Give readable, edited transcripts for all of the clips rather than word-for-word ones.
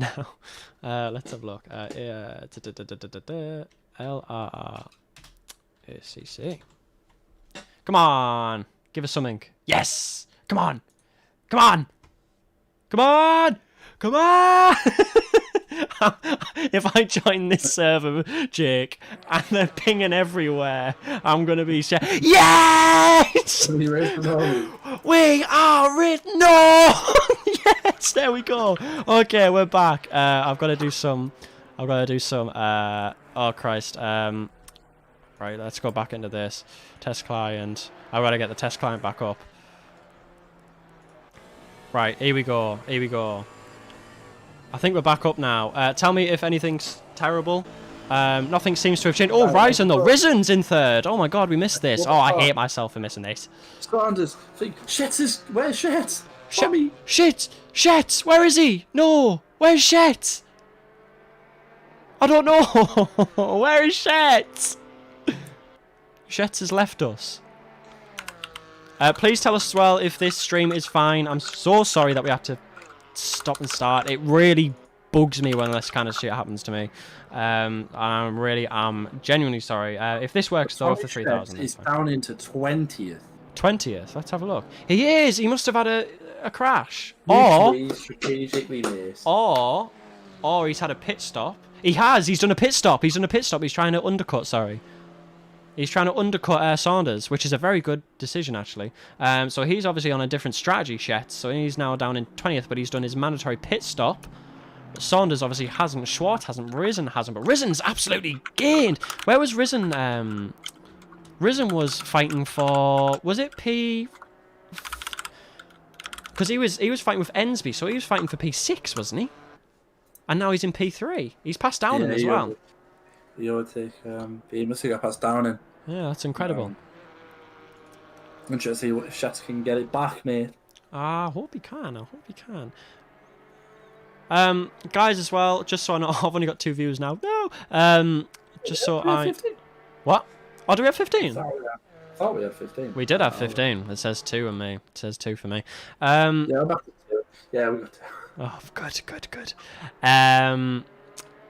now. Let's have a look. LRRACC. Come on, give us something. Yes, come on, come on, come on, come on. If I join this server, Jake, and they're pinging everywhere, I'm gonna be yes. We are it. No. Yes, there we go. Okay, we're back. I've got to do some. Oh Christ. Right, let's go back into this test client. I've got to get the test client back up. Right, here we go. Here we go. I think we're back up now. Tell me if anything's terrible. Nothing seems to have changed. Oh, Ryzen though. Risen's in third. Oh my god, we missed this. Oh, I hate myself for missing this. Sanders. Where's Shet? Shet! Where is he? No! Where's Shet? I don't know. Where is Shet? Shet has left us. Please tell us as well if this stream is fine. I'm so sorry that we have to stop and start. It really bugs me when this kind of shit happens to me. I'm genuinely sorry. If this works though, for 3,000. It's down into 20th. 20th? Let's have a look. He is! He must have had a crash. Strategically missed. Or he's had a pit stop. He has! He's done a pit stop. He's trying to undercut, sorry. He's trying to undercut Saunders, which is a very good decision, actually. So he's obviously on a different strategy, Shet. So he's now down in 20th, but he's done his mandatory pit stop. Saunders obviously hasn't. Schwartz hasn't. Risen hasn't. But Risen's absolutely gained. Where was Risen? Risen was fighting for... Was it P... Because he was fighting with Ensby, so he was fighting for P6, wasn't he? And now he's in P3. He's passed down him as well. He must have got passed down in. Yeah, that's incredible. I'm trying to see if Shet can get it back, mate. I hope he can. Guys, as well, just so I know, I've only got 2 views now. No. Just so I... 15? What? Oh, do we have 15? I thought we had 15. We did have 15. It says 2 on me. It says 2 for me. Yeah, I'm back to 2. Yeah, we got 2. Oh, good.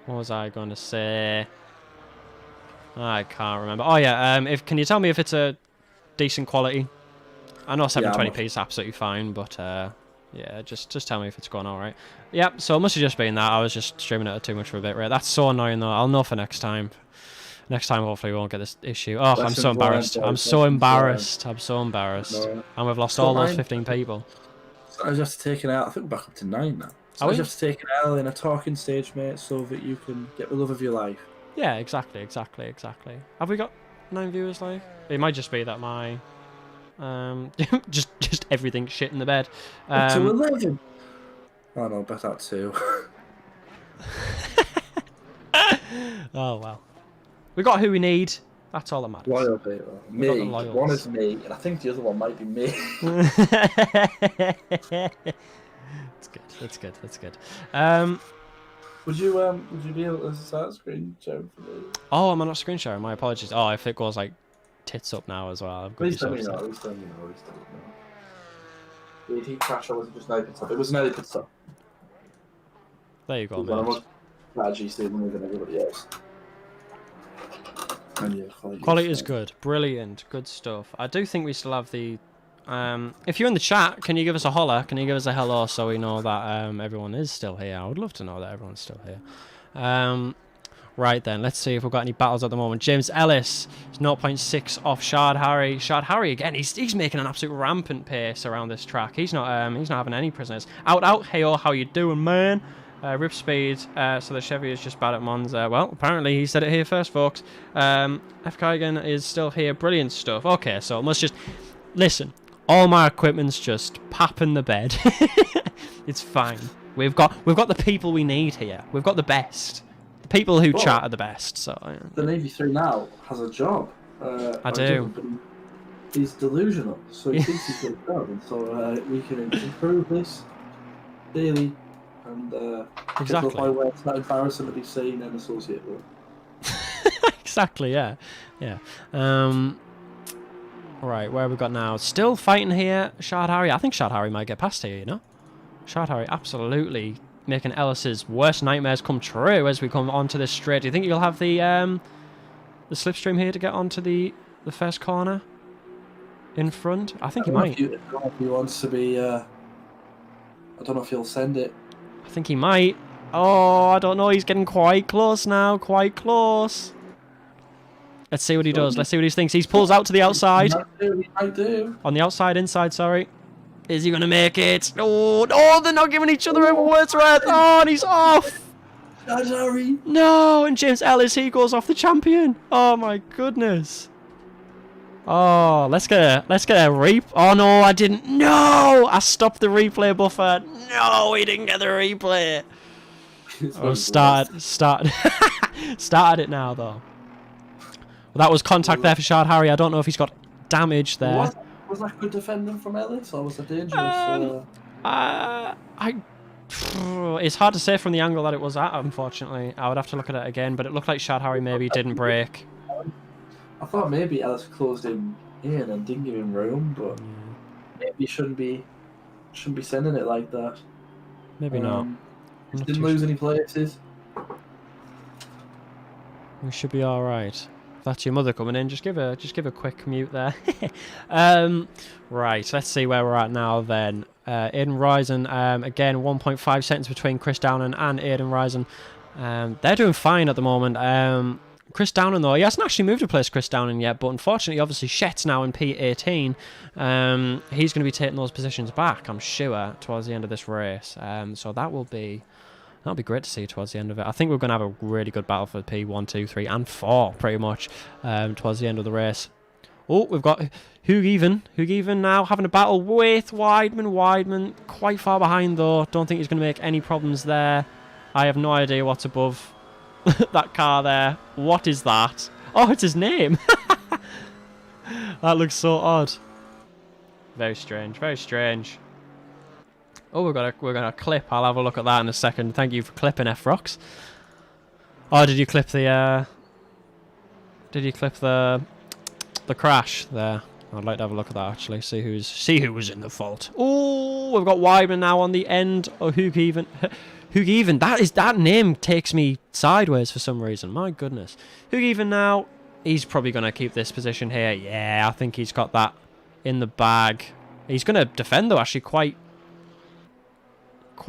What was I going to say? I can't remember. Oh yeah. Can you tell me if it's a decent quality? I know 720p is absolutely fine, but yeah, just tell me if it's going all right. Yep. So it must have just been that. I was just streaming it too much for a bit. Right. That's so annoying though. I'll know for next time. Next time, hopefully, we won't get this issue. Oh, I'm so embarrassed. I'm so embarrassed. And we've lost all those 15 people. I just have to take an L. I think we're back up to 9 now. So I just have to take an L in a talking stage, mate, so that you can get the love of your life. Yeah, exactly. Have we got 9 viewers live? It might just be that my just everything shit in the bed. Up to 11. Oh no, bet that 2. Oh well. We got who we need. That's all that matters. Loyal people. Me. One is me, and I think the other one might be me. That's good. Would you be able to start screen sharing for me? Oh, am I not screen sharing? My apologies. Oh, if it goes like tits up now as well. Please let me know. Did he crash or was it just an open stop? It was an open stop. There you go, man. Strategy still more than everybody else. And yeah, quality is good. Brilliant. Good stuff. I do think we still have the... if you're in the chat, can you give us a holler? Can you give us a hello so we know that everyone is still here? I would love to know that everyone's still here. Right then, let's see if we've got any battles at the moment. James Ellis is 0.6 off Shard Harry. Shard Harry again. He's making an absolute rampant pace around this track. He's not having any prisoners. Out. Heyo, how you doing, man? Rip speed. So the Chevy is just bad at Monza. Well, apparently he said it here first, folks. F. Kaigan is still here. Brilliant stuff. Okay, so it must just listen. All my equipment's just papping the bed. It's fine. We've got the people we need here. We've got the best. The people who chat are the best. So the Navy 3 now has a job. I do. He's delusional, so he thinks he's got a job, and so we can improve this daily. And exactly. To the point where it's not embarrassing to be seen and associated with. Exactly. Yeah. Right, where have we got now? Still fighting here, Shard Harry. I think Shard Harry might get past here, you know? Shard Harry absolutely making Ellis's worst nightmares come true as we come onto this straight. Do you think you'll have the slipstream here to get onto the first corner in front? I think he might. I don't know if he wants to be. I don't know if he'll send it. I think he might. Oh, I don't know. He's getting quite close now. Quite close. Let's see what he does. Let's see what he thinks. He pulls out to the outside. He might do. On the outside, inside, sorry. Is he going to make it? Oh, no, they're not giving each other a word's worth. Oh, and he's off. Sorry. No, and James Ellis, he goes off the champion. Oh, my goodness. Oh, let's get a replay. Oh, no, I didn't. No, I stopped the replay buffer. No, he didn't get the replay. Oh, started it now, though. Well, that was contact there for Shard Harry. I don't know if he's got damage there. Was that good defending from Ellis, or was it dangerous? It's hard to say from the angle that it was at, unfortunately. I would have to look at it again, but it looked like Shard Harry maybe didn't break. I thought maybe Ellis closed him in and didn't give him room, but maybe he shouldn't be sending it like that. Maybe not. Didn't lose any places. We should be all right. If that's your mother coming in, just give a quick commute there. Right, let's see where we're at now then. Aiden Ryzen, again 1.5 seconds between Chris Downing and Aiden Ryzen. They're doing fine at the moment. Chris Downing, though, he hasn't actually moved to place Chris Downing yet, but unfortunately, obviously, Shet's now in P18. He's going to be taking those positions back, I'm sure, towards the end of this race. So that'll be great to see towards the end of it. I think we're going to have a really good battle for P1, 2, 3, and 4, pretty much, towards the end of the race. Oh, we've got Hugh Even now having a battle with Weidman. Weidman quite far behind, though. Don't think he's going to make any problems there. I have no idea what's above that car there. What is that? Oh, it's his name. That looks so odd. Very strange, very strange. Oh, we're gonna clip. I'll have a look at that in a second. Thank you for clipping, F-Rocks. Oh, did you clip the crash there? I'd like to have a look at that actually. See who was in the fault. Oh, we've got Weidman now on the end. Oh, Hugh Even. Hugh Even. That name takes me sideways for some reason. My goodness. Hugh Even now. He's probably gonna keep this position here. Yeah, I think he's got that in the bag. He's gonna defend though, actually quite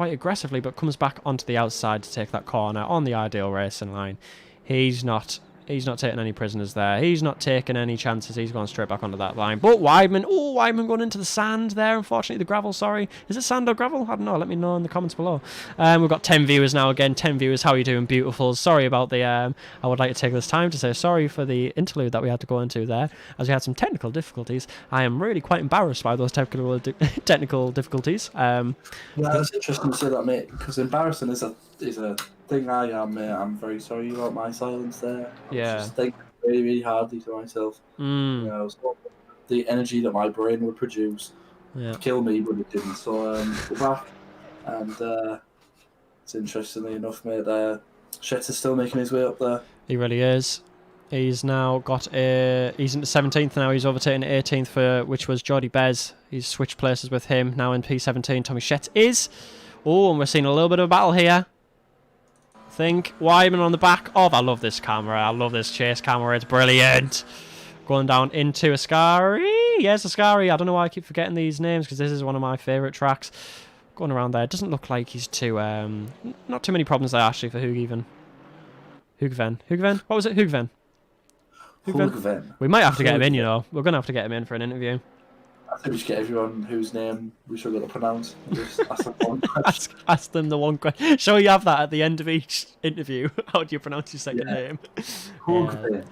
aggressively, but comes back onto the outside to take that corner on the ideal racing line. He's not taking any prisoners there. He's not taking any chances. He's going straight back onto that line. But Weidman, Weidman going into the sand there, unfortunately. The gravel, sorry. Is it sand or gravel? I don't know. Let me know in the comments below. We've got 10 viewers now again. 10 viewers. How are you doing, beautiful? Sorry about the... I would like to take this time to say sorry for the interlude that we had to go into there, as we had some technical difficulties. I am really quite embarrassed by those technical difficulties. Yeah, that's interesting to say that, mate, because embarrassing is a thing I am, mate. I'm very sorry about my silence there. Yeah. Just think really, really hardly to myself. You know, so the energy that my brain would produce kill me, but it didn't. So we're back, and it's interestingly enough, mate. Shet's is still making his way up there. He really is. He's now got he's into 17th now. He's overtaken 18th which was Jordy Bez. He's switched places with him now in P17. Tommy Shet is. Oh, and we're seeing a little bit of a battle here. Think Weidman on the back of. I love this camera. I love this chase camera. It's brilliant. Going down into Ascari. Yes, Ascari. I don't know why I keep forgetting these names because this is one of my favourite tracks. Going around there. It doesn't look like he's too... not too many problems there, actually, for Hugven. Hugven? What was it? Hugven. We might have to get him in, you know. We're going to have to get him in for an interview. I think we should get everyone whose name we struggle to pronounce. Just ask them one question. ask them the one question. Shall we have that at the end of each interview? How do you pronounce your second name? Hugven.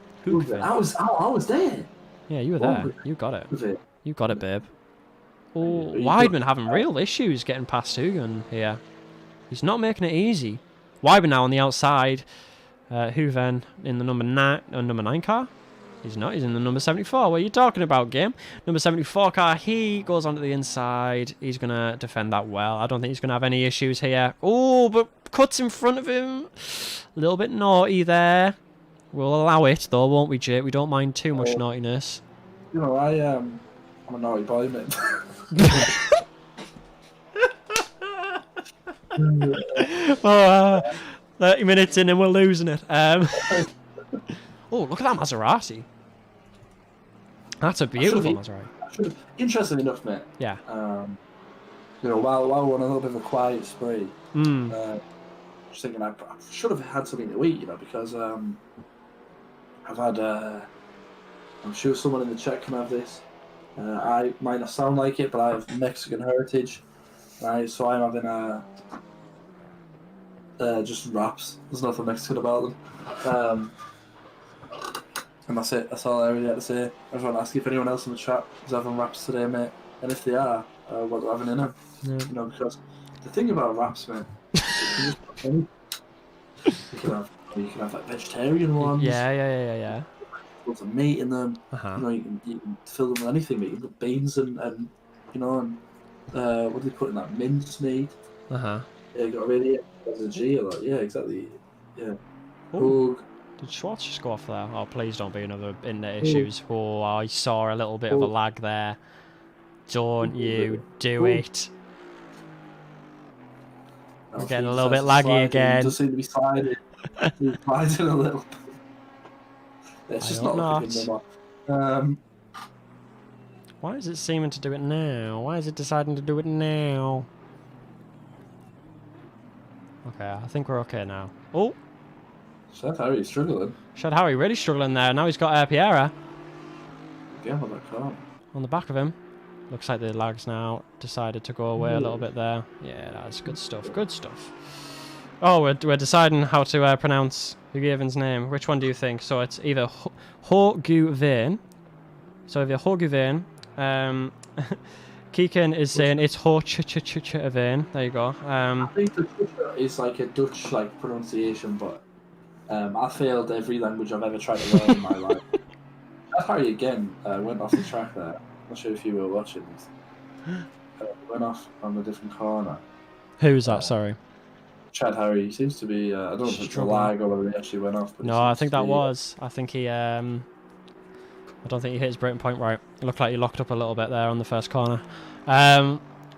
I was there. Yeah, you were there. You got it. You got it, babe. Oh, Weidman having real issues getting past Hugven here. He's not making it easy. Weidman now on the outside. Hugven in the number 9 car. He's not. He's in the number 74. What are you talking about, game? Number 74 car. He goes onto the inside. He's going to defend that well. I don't think he's going to have any issues here. Oh, but cuts in front of him. A little bit naughty there. We'll allow it, though, won't we, Jake? We don't mind too much naughtiness. You know, I'm a naughty boy, mate. Oh, 30 minutes in and we're losing it. Oh, look at that Maserati. That's a beautiful Maserati. Interesting enough, mate. Yeah. While we're on a little bit of a quiet spree, just thinking I should have had something to eat, because I've had. I'm sure someone in the chat can have this. I might not sound like it, but I have Mexican heritage, right? So I'm having just wraps. There's nothing Mexican about them. And that's it. That's all I really had to say. I just want to ask if anyone else in the chat is having wraps today, mate. And if they are, what they're having in them. Yeah. Because the thing about wraps, mate, you can have like vegetarian ones. Yeah. Lots of meat in them. You can fill them with anything, mate. You can put beans and what do they put in that? Mince meat. Yeah, you got really there's a G a lot. Yeah, exactly. Yeah. Hoog. Did Schwartz just go off there? Oh, please don't be another internet issues. Oh, I saw a little bit of a lag there. Don't you do it. We're getting a little bit laggy again. It does seem to be sliding. Sliding a little bit. It's just not picking them up. Why is it seeming to do it now? Why is it deciding to do it now? Okay, I think we're okay now. Oh! Chef Harry's struggling. Chef Harry really struggling there. Now he's got Piera. Again with that car. On the back of him. Looks like the lag's now decided to go away a little bit there. Yeah, that's good stuff. Good stuff. Oh, we're deciding how to pronounce Hugiven's name. Which one do you think? So it's either Ho-Gu-Vane. So either Ho-Gu-Vane. Keegan is saying it's Ho-Ch-Ch-Ch-Vane. There you go. I think the is like a Dutch pronunciation, but I failed every language I've ever tried to learn in my life. Harry again went off the track there. I'm not sure if you were watching this. Went off on a different corner. Who's that? Sorry. Chad Harry seems to be. I don't know if it's a lag or whether he actually went off. But no, I think that was. I think he. I don't think he hit his breaking point right. It looked like he locked up a little bit there on the first corner.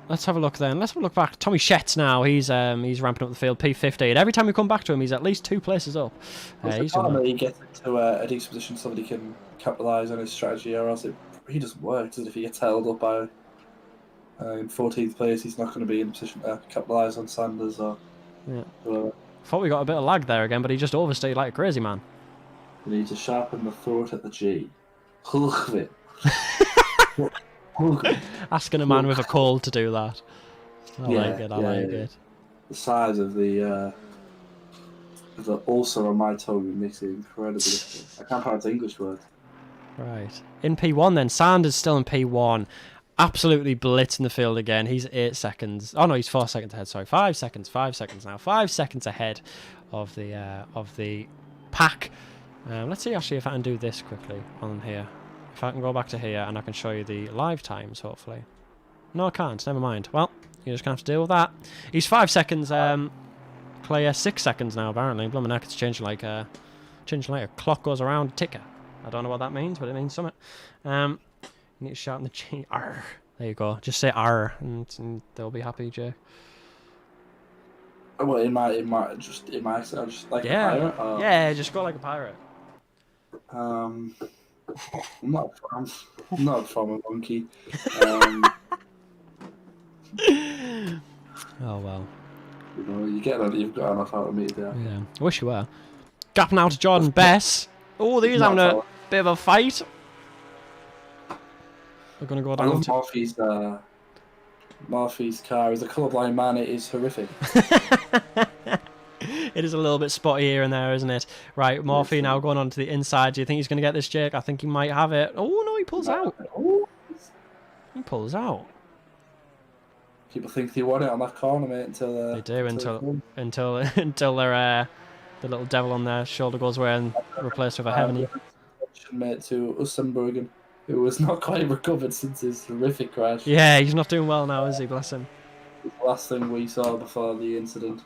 Let's have a look then. Let's have a look back. Tommy Schetz now. He's ramping up the field. P50. And every time we come back to him, he's at least 2 places up. He's he gets into a decent position so that he can capitalise on his strategy, or else he doesn't work. Does it? If he gets held up by in 14th place, he's not going to be in a position to capitalise on Sanders or. Yeah. Thought we got a bit of lag there again, but he just overstayed like a crazy man. We need to sharpen the throat at the G. Asking a man with a cold to do that. I like it. The size of the ulcer on my tongue makes it incredibly difficult. I can't pronounce English words. Right. In P1 then, Sanders still in P1. Absolutely blitzing the field again. He's 8 seconds. Oh no, he's 4 seconds ahead. Sorry, 5 seconds. 5 seconds now. 5 seconds ahead of the pack. Let's see actually if I can do this quickly on here. If I can go back to here and I can show you the live times, hopefully. No, I can't. Never mind. Well, you're just gonna have to deal with that. He's 5 seconds. Clay 6 seconds now. Apparently, blooming heck, it's changing like a clock goes around a ticker. I don't know what that means, but it means something. You need to shout in the G. R. There you go. Just say R, and they'll be happy, Jay. Well, in my accent, just like a pirate. Yeah, just go like a pirate. I'm not from a monkey. Oh well. You've got enough out of me there. Yeah, I wish you were. Gap now to Jordan Bess. Oh, these having a bit of a fight. We're gonna go down to Murphy's car. As a colourblind man, it is horrific. It is a little bit spotty here and there, isn't it? Right, Morphe now going on to the inside. Do you think he's going to get this, Jake? I think he might have it. Oh, no, he pulls out. He pulls out. People think they want it on that corner, mate, until... They do, until their the little devil on their shoulder goes away and replaced with a heavenly... Mate, to Ussenbergen, who has not quite recovered since his horrific crash. Yeah, he's not doing well now, is he? Bless him. The last thing we saw before the incident.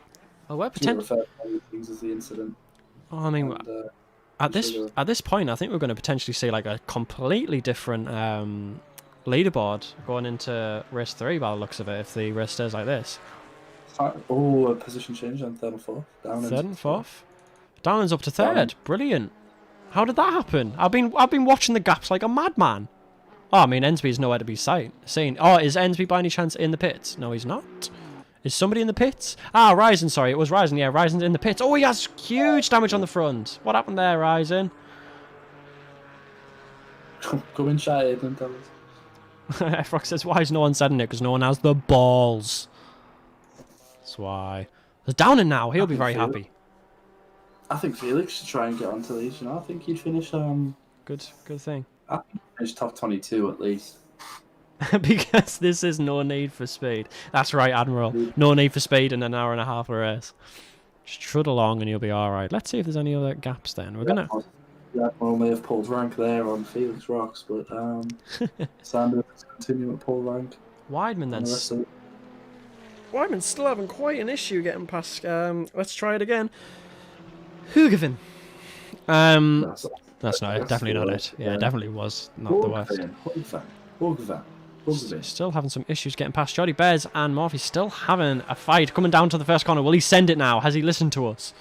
Oh, we're potentially. Things as the incident. Oh, I mean, at this point, I think we're going to potentially see like a completely different leaderboard going into race 3 by the looks of it. If the race stays like this, Oh, a position change on third and fourth. Third and fourth. Downland's up to third. Brilliant. How did that happen? I've been watching the gaps like a madman. Oh, I mean, Ensby's nowhere to be seen. Oh, is Ensby by any chance in the pits? No, he's not. Is somebody in the pits? Ah, Ryzen, sorry. It was Ryzen. Yeah, Ryzen's in the pits. Oh, he has huge damage on the front. What happened there, Ryzen? Come in, shy, and tell us. Efrock says, why is no one said in it? Because no one has the balls. That's why. There's Downing now. He'll be very happy. I think Felix should try and get onto these. You know, I think he'd finish. Good thing. I think he'd finish top 22 at least. Because this is no need for speed. That's right, Admiral. No need for speed in an hour and a half of race. Just trud along and you'll be all right. Let's see if there's any other gaps. Then we're gonna. The Admiral may have pulled rank there on Felix Rocks, but Sanders continue at pull rank. Weidman then. Weidman's still having quite an issue getting past. Let's try it again. Hugevin. That's not it. Definitely not it. Yeah, it definitely was not the worst. Still having some issues getting past Jody Bears and Morphy. Still having a fight coming down to the first corner. Will he send it now? Has he listened to us?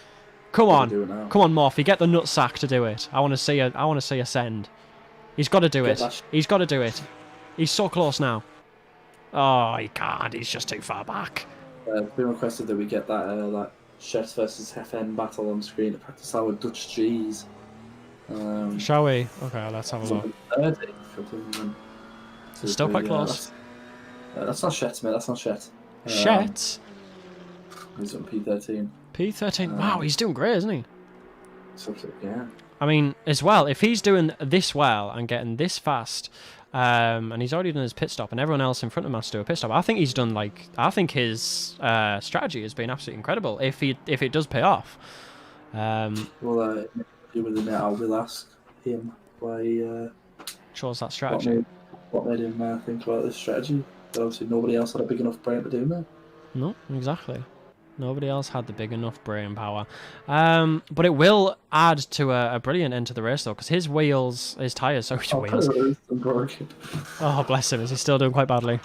Come on, Morphy, get the nutsack to do it. I want to see a send. He's got to do it. He's got to do it. He's so close now. Oh, he can't. He's just too far back. It's been requested that we get that Chefs versus FN battle on screen to practice our Dutch G's. Shall we? Okay, let's have a look. Still quite close. That's not Shet, mate. That's not Shet. Shet? He's on P13. P13. Wow, he's doing great, isn't he? Yeah. I mean, as well, if he's doing this well and getting this fast, and he's already done his pit stop, and everyone else in front of him has to do a pit stop, I think he's done I think his strategy has been absolutely incredible. If it does pay off. Well, with the net, I will ask him why he chose that strategy. What made him think about this strategy? But obviously, nobody else had a big enough brain to do that. No, exactly. Nobody else had the big enough brain power. But it will add to a brilliant end to the race, though, because his tyres, sorry, wheels. Oh, bless him. Is he still doing quite badly?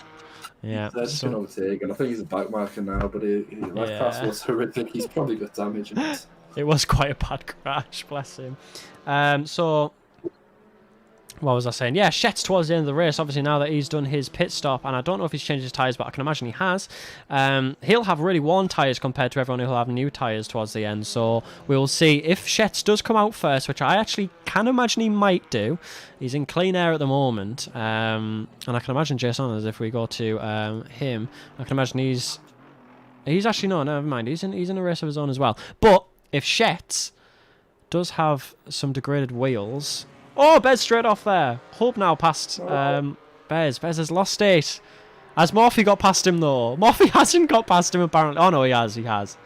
Yeah. He's been overtaken. I think he's a backmarker now, but that crash was horrific. He's probably got damage in it. It was quite a bad crash, bless him. So, what was I saying? Yeah, Shet's towards the end of the race, obviously, now that he's done his pit stop, and I don't know if he's changed his tyres, but I can imagine he has. He'll have really worn tyres compared to everyone who'll have new tyres towards the end, so we will see if Shet's does come out first, which I actually can imagine he might do. He's in clean air at the moment, and I can imagine Jason, as if we go to him, I can imagine he's actually, no, never mind, he's in a race of his own as well. But if Shet does have some degraded wheels... Oh, Bez straight off there. Hope now past Bez. Bez has lost it. Has Morphy got past him, though? Morphy hasn't got past him, apparently. Oh, no, he has. He has.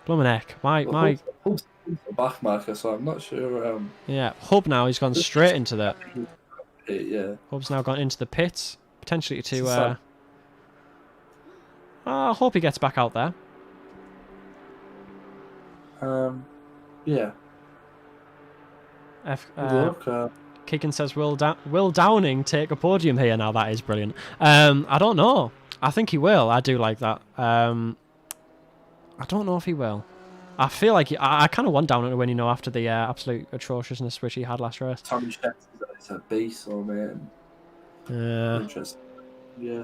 Bloomin' heck. Hub's a back marker, so I'm not sure... Yeah, Hub now, he's gone straight into that. Yeah. Hub's now gone into the pits. Potentially to... I hope he gets back out there. Yeah. Keegan says, Will Downing take a podium here? Now that is brilliant. I don't know. I think he will. I do like that. I don't know if he will. I feel like I kind of want Downing to win, you know, after the absolute atrociousness which he had last race. Tommy Shet is a beast, so man. Interesting. Yeah.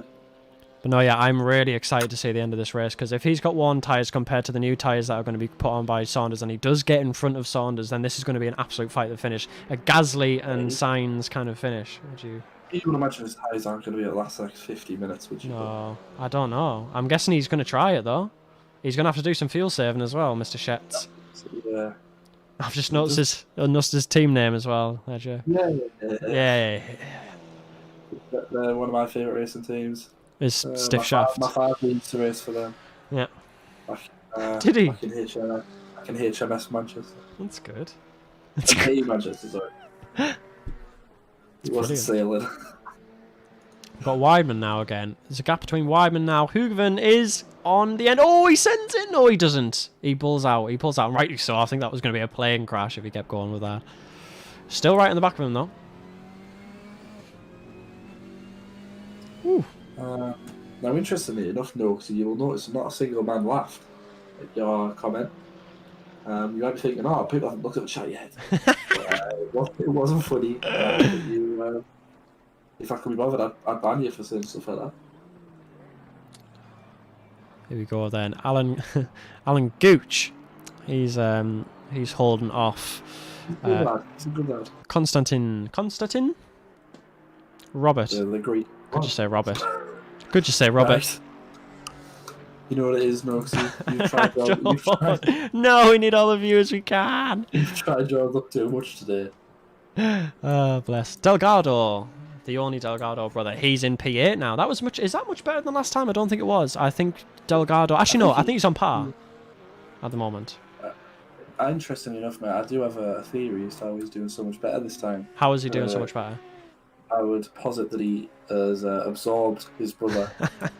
But no, yeah, I'm really excited to see the end of this race, because if he's got worn tyres compared to the new tyres that are going to be put on by Saunders, and he does get in front of Saunders, then this is going to be an absolute fight to finish. A Gasly and Sainz kind of finish. You would imagine his tyres aren't going to be at last 50 minutes, would you? No, I don't know. I'm guessing he's going to try it, though. He's going to have to do some fuel saving as well, Mr. Shet. Yeah. I've just noticed his team name as well. Yeah. They're one of my favourite racing teams. Is Stiff Shaft. My father used to race for them. Yeah. Did he? I can HMS Manchester. That's good. That's good. Manchester, sorry. He wasn't sailing. Got Weidman now again. There's a gap between Weidman now. Hugevin is on the end. Oh, he sends it. No, he doesn't. He pulls out. And rightly so. I think that was going to be a plane crash if he kept going with that. Still right in the back of him, though. Ooh. Now, interestingly enough, Nox, you will notice not a single man laughed at your comment. You might be thinking, oh, people haven't looked at the chat yet. But, it wasn't funny. But you, if I could be bothered, I'd ban you for saying stuff like that. Here we go then. Alan Alan Gooch. He's holding off. He's a good lad. He's a good lad. Constantin? Robert. The Greek. Could you say Robert? Could you say Robert? Right. You know what it is, Nox. You've tried. No, we need all the viewers we can. You've tried your luck too much today. Oh, bless. Delgado. The only Delgado brother. He's in P8 now. That was much. Is that much better than last time? I don't think it was. I think Delgado. Actually, no. I think he's on par at the moment. Interestingly enough, mate, I do have a theory as to how he's doing so much better this time. How is he doing so much better? I would posit that he has absorbed his brother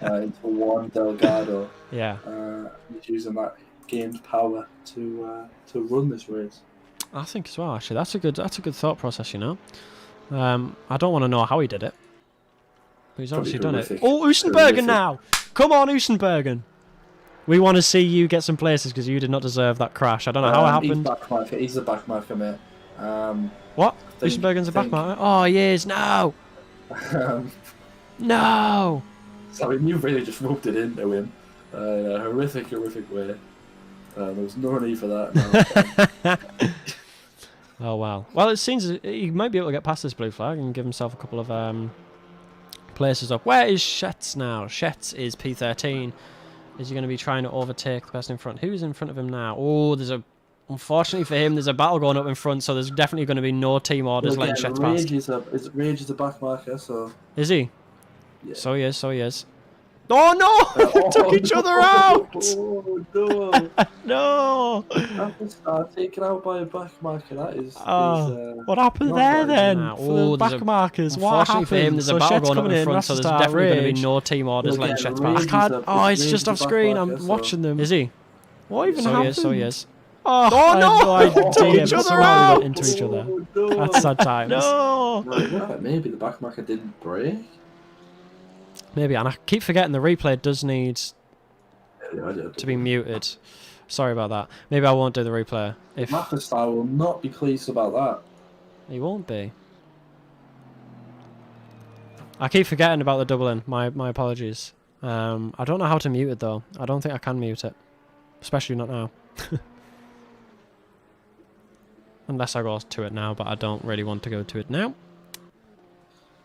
into one Delgado. Yeah. He's using that gained power to run this race. I think as well. Actually, that's a good thought process. You know. I don't want to know how he did it. But he's obviously done it. Oh, Usenbergen now! Come on, Usenbergen! We want to see you get some places because you did not deserve that crash. I don't know how it happened. He's a backmarker, mate. What? Usenbergen's a backmarker? Oh, he is. No! No! Sorry, you really just roped it into him in a horrific way. There was no need for that. No. Oh, wow. Well, it seems he might be able to get past this blue flag and give himself a couple of places up. Where is Schetz now? Schetz is P13. Is he going to be trying to overtake the person in front? Who's in front of him now? Oh, unfortunately for him, there's a battle going up in front, so there's definitely going to be no team orders letting Schetz pass. Rage is a backmarker, so... Is he? Yeah. So he is. Oh no! They took each other out! Oh no! No! Taken out by a backmarker, that is... what happened there then? For the backmarkers? What happened? For him, there's a battle going up in front, so there's definitely going to be no team orders letting Schetz pass. I can't... Oh, it's just off screen, I'm watching them. Is he? What even happened? So he is. Oh no! They took each other out! Into each other. That's sad times. No! Maybe the backmarker didn't break? Maybe, and I keep forgetting the replay does need to be muted. Sorry about that. Maybe I won't do the replay. If Matherstar will not be pleased about that. He won't be. I keep forgetting about the doubling. My apologies. I don't know how to mute it though. I don't think I can mute it. Especially not now. Unless I go to it now, but I don't really want to go to it now.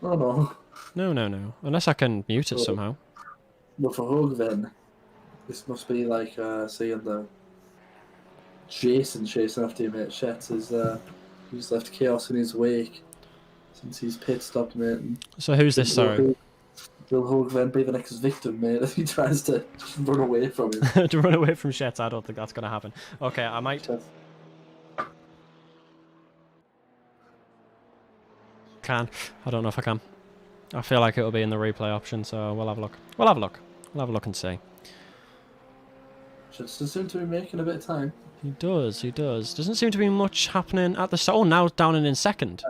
Oh no. No. Unless I can mute it somehow. But for Hug then, this must be like seeing the Jason chasing after your mate. Schetz is he's left chaos in his wake since he's pit stopped, mate. So who's this, sorry? Will Hug then be the next victim, mate, if he tries to run away from him? To run away from Schetz, I don't think that's going to happen. Okay, I might... I don't know if I can. I feel like it'll be in the replay option, so we'll have a look. We'll have a look and see. Just seem to be making a bit of time. He does. Doesn't seem to be much happening at the start. Oh, now down and in second.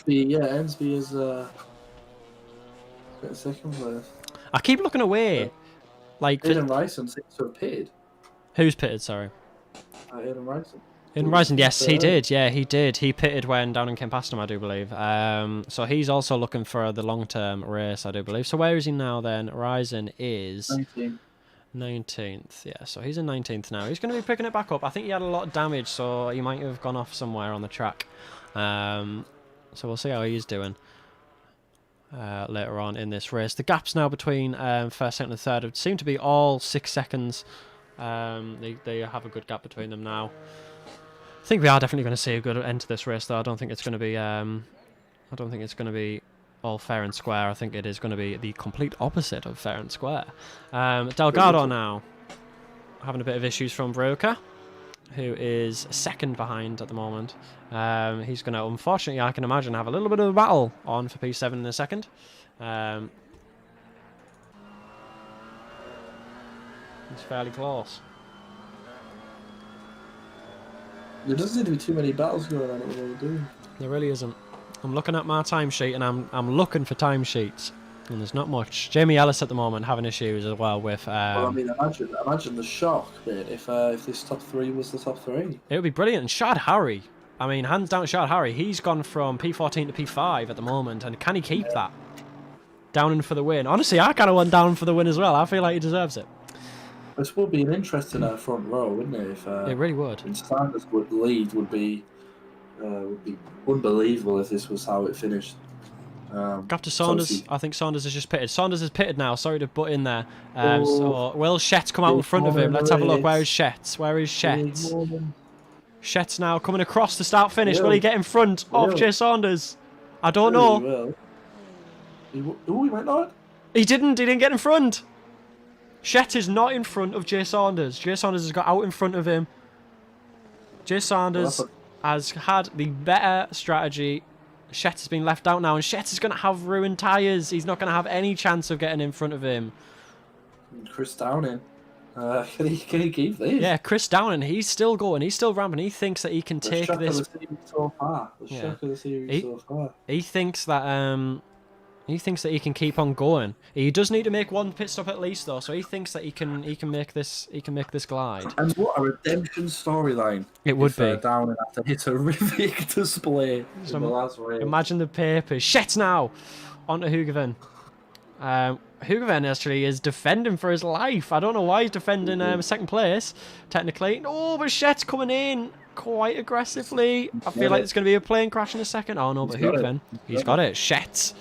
Ensby is got second place. I keep looking away. Like Aiden Ryson seems to have pitted. Who's pitted, sorry? Aiden Ryson. In Ryzen, yes, he did. Yeah, he did. He pitted when Downing came past him, I do believe. So he's also looking for the long-term race, I do believe. So where is he now then? Ryzen is 19th. Yeah, so he's in 19th now. He's going to be picking it back up. I think he had a lot of damage, so he might have gone off somewhere on the track. So we'll see how he's doing later on in this race. The gaps now between first, second, and third seem to be all 6 seconds. They have a good gap between them now. I think we are definitely going to see a good end to this race, though. I don't think it's going to be. I don't think it's going to be all fair and square. I think it is going to be the complete opposite of fair and square. Delgado now having a bit of issues from Broca, who is second behind at the moment. He's going to, unfortunately, I can imagine, have a little bit of a battle on for P7 in a second. It's fairly close. There doesn't seem to be too many battles going on at what we're doing. There really isn't. I'm looking at my timesheet and I'm looking for timesheets. And there's not much. Jamie Ellis at the moment having issues as well with. Well, I mean, imagine the shock bit if this top 3 was the top 3. It would be brilliant. And Shad Harry, I mean, hands down, Shad Harry. He's gone from P14 to P5 at the moment, and can he keep that? Downing for the win. Honestly, I kind of want Downing for the win as well. I feel like he deserves it. This would be an interesting front row, wouldn't it? If it really would. If Sanders would lead, would be unbelievable if this was how it finished. After Saunders, I think Saunders has just pitted. Saunders is pitted now. Sorry to butt in there. So will Shetts come out in front of him? Let's have a look. Where is Shetts? Where is Shetts? Shetts now coming across the start finish. Will he get in front of Jay Saunders? I don't know. He went not. He didn't get in front. Shetts is not in front of Jay Saunders. Jay Saunders has got out in front of him. Jay Saunders has had the better strategy. Shetts has been left out now, and Shetts is going to have ruined tyres. He's not going to have any chance of getting in front of him. Chris Downing. Can he keep this? Yeah, Chris Downing, he's still going. He's still ramping. He thinks that he can take this. So far. The shock of the series so far. He thinks that he can keep on going. He does need to make one pit stop at least, though. So he thinks that he can make this glide. And what a redemption storyline! It would be. Downing after his horrific display in the last race. Imagine the papers. Shetts now onto Hugoven. Hugoven actually is defending for his life. I don't know why he's defending second place, technically. Oh, but Shetts coming in quite aggressively. I feel like there's going to be a plane crash in a second. Oh no, but Hugoven, he's got it. Shetts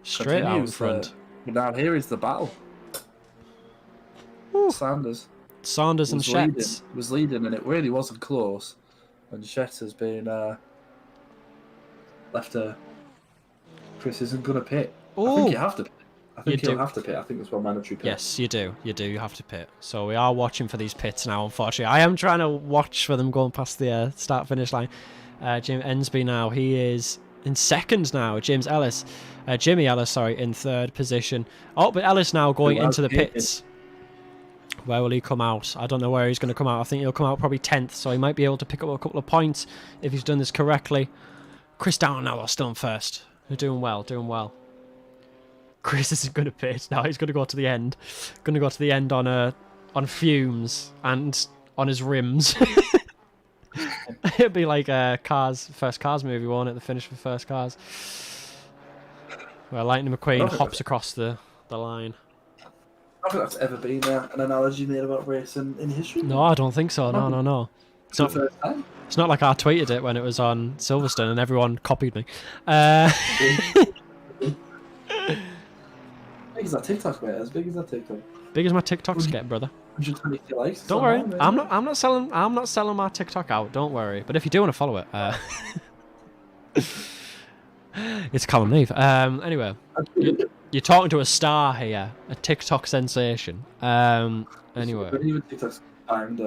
straight out in front. Now here is the battle. Saunders and Shetts was leading, and it really wasn't close. And Shetts has been left. Chris isn't going to pit. I think you have to pit. I think he'll have to pit. I think that's one mandatory pit. Yes, you do. You have to pit. So we are watching for these pits now, unfortunately. I am trying to watch for them going past the start-finish line. Jim Ensby now, he is in second now. Jimmy Ellis, sorry, in third position. Oh, but Ellis now going into the pits. Where will he come out? I don't know where he's going to come out. I think he'll come out probably 10th, so he might be able to pick up a couple of points if he's done this correctly. Chris Down now are still in first. They're doing well. Chris isn't going to pit. No, he's going to go to the end. Going to go to the end on fumes and on his rims. It'd be like first Cars movie, won't it? The finish for first Cars. Where Lightning McQueen hops across the line. I don't think that's ever been an analogy made about racing in history. No, I don't think so. No. It's not like I tweeted it when it was on Silverstone and everyone copied me. Big as that TikTok, mate. As big as that TikTok. Big as my TikToks get, brother. 120 likes. Don't worry. I'm not selling my TikTok out. Don't worry. But if you do want to follow it, it's Colin Neve. Anyway, you're talking to a star here, a TikTok sensation. Anyway. Even TikTok's timed.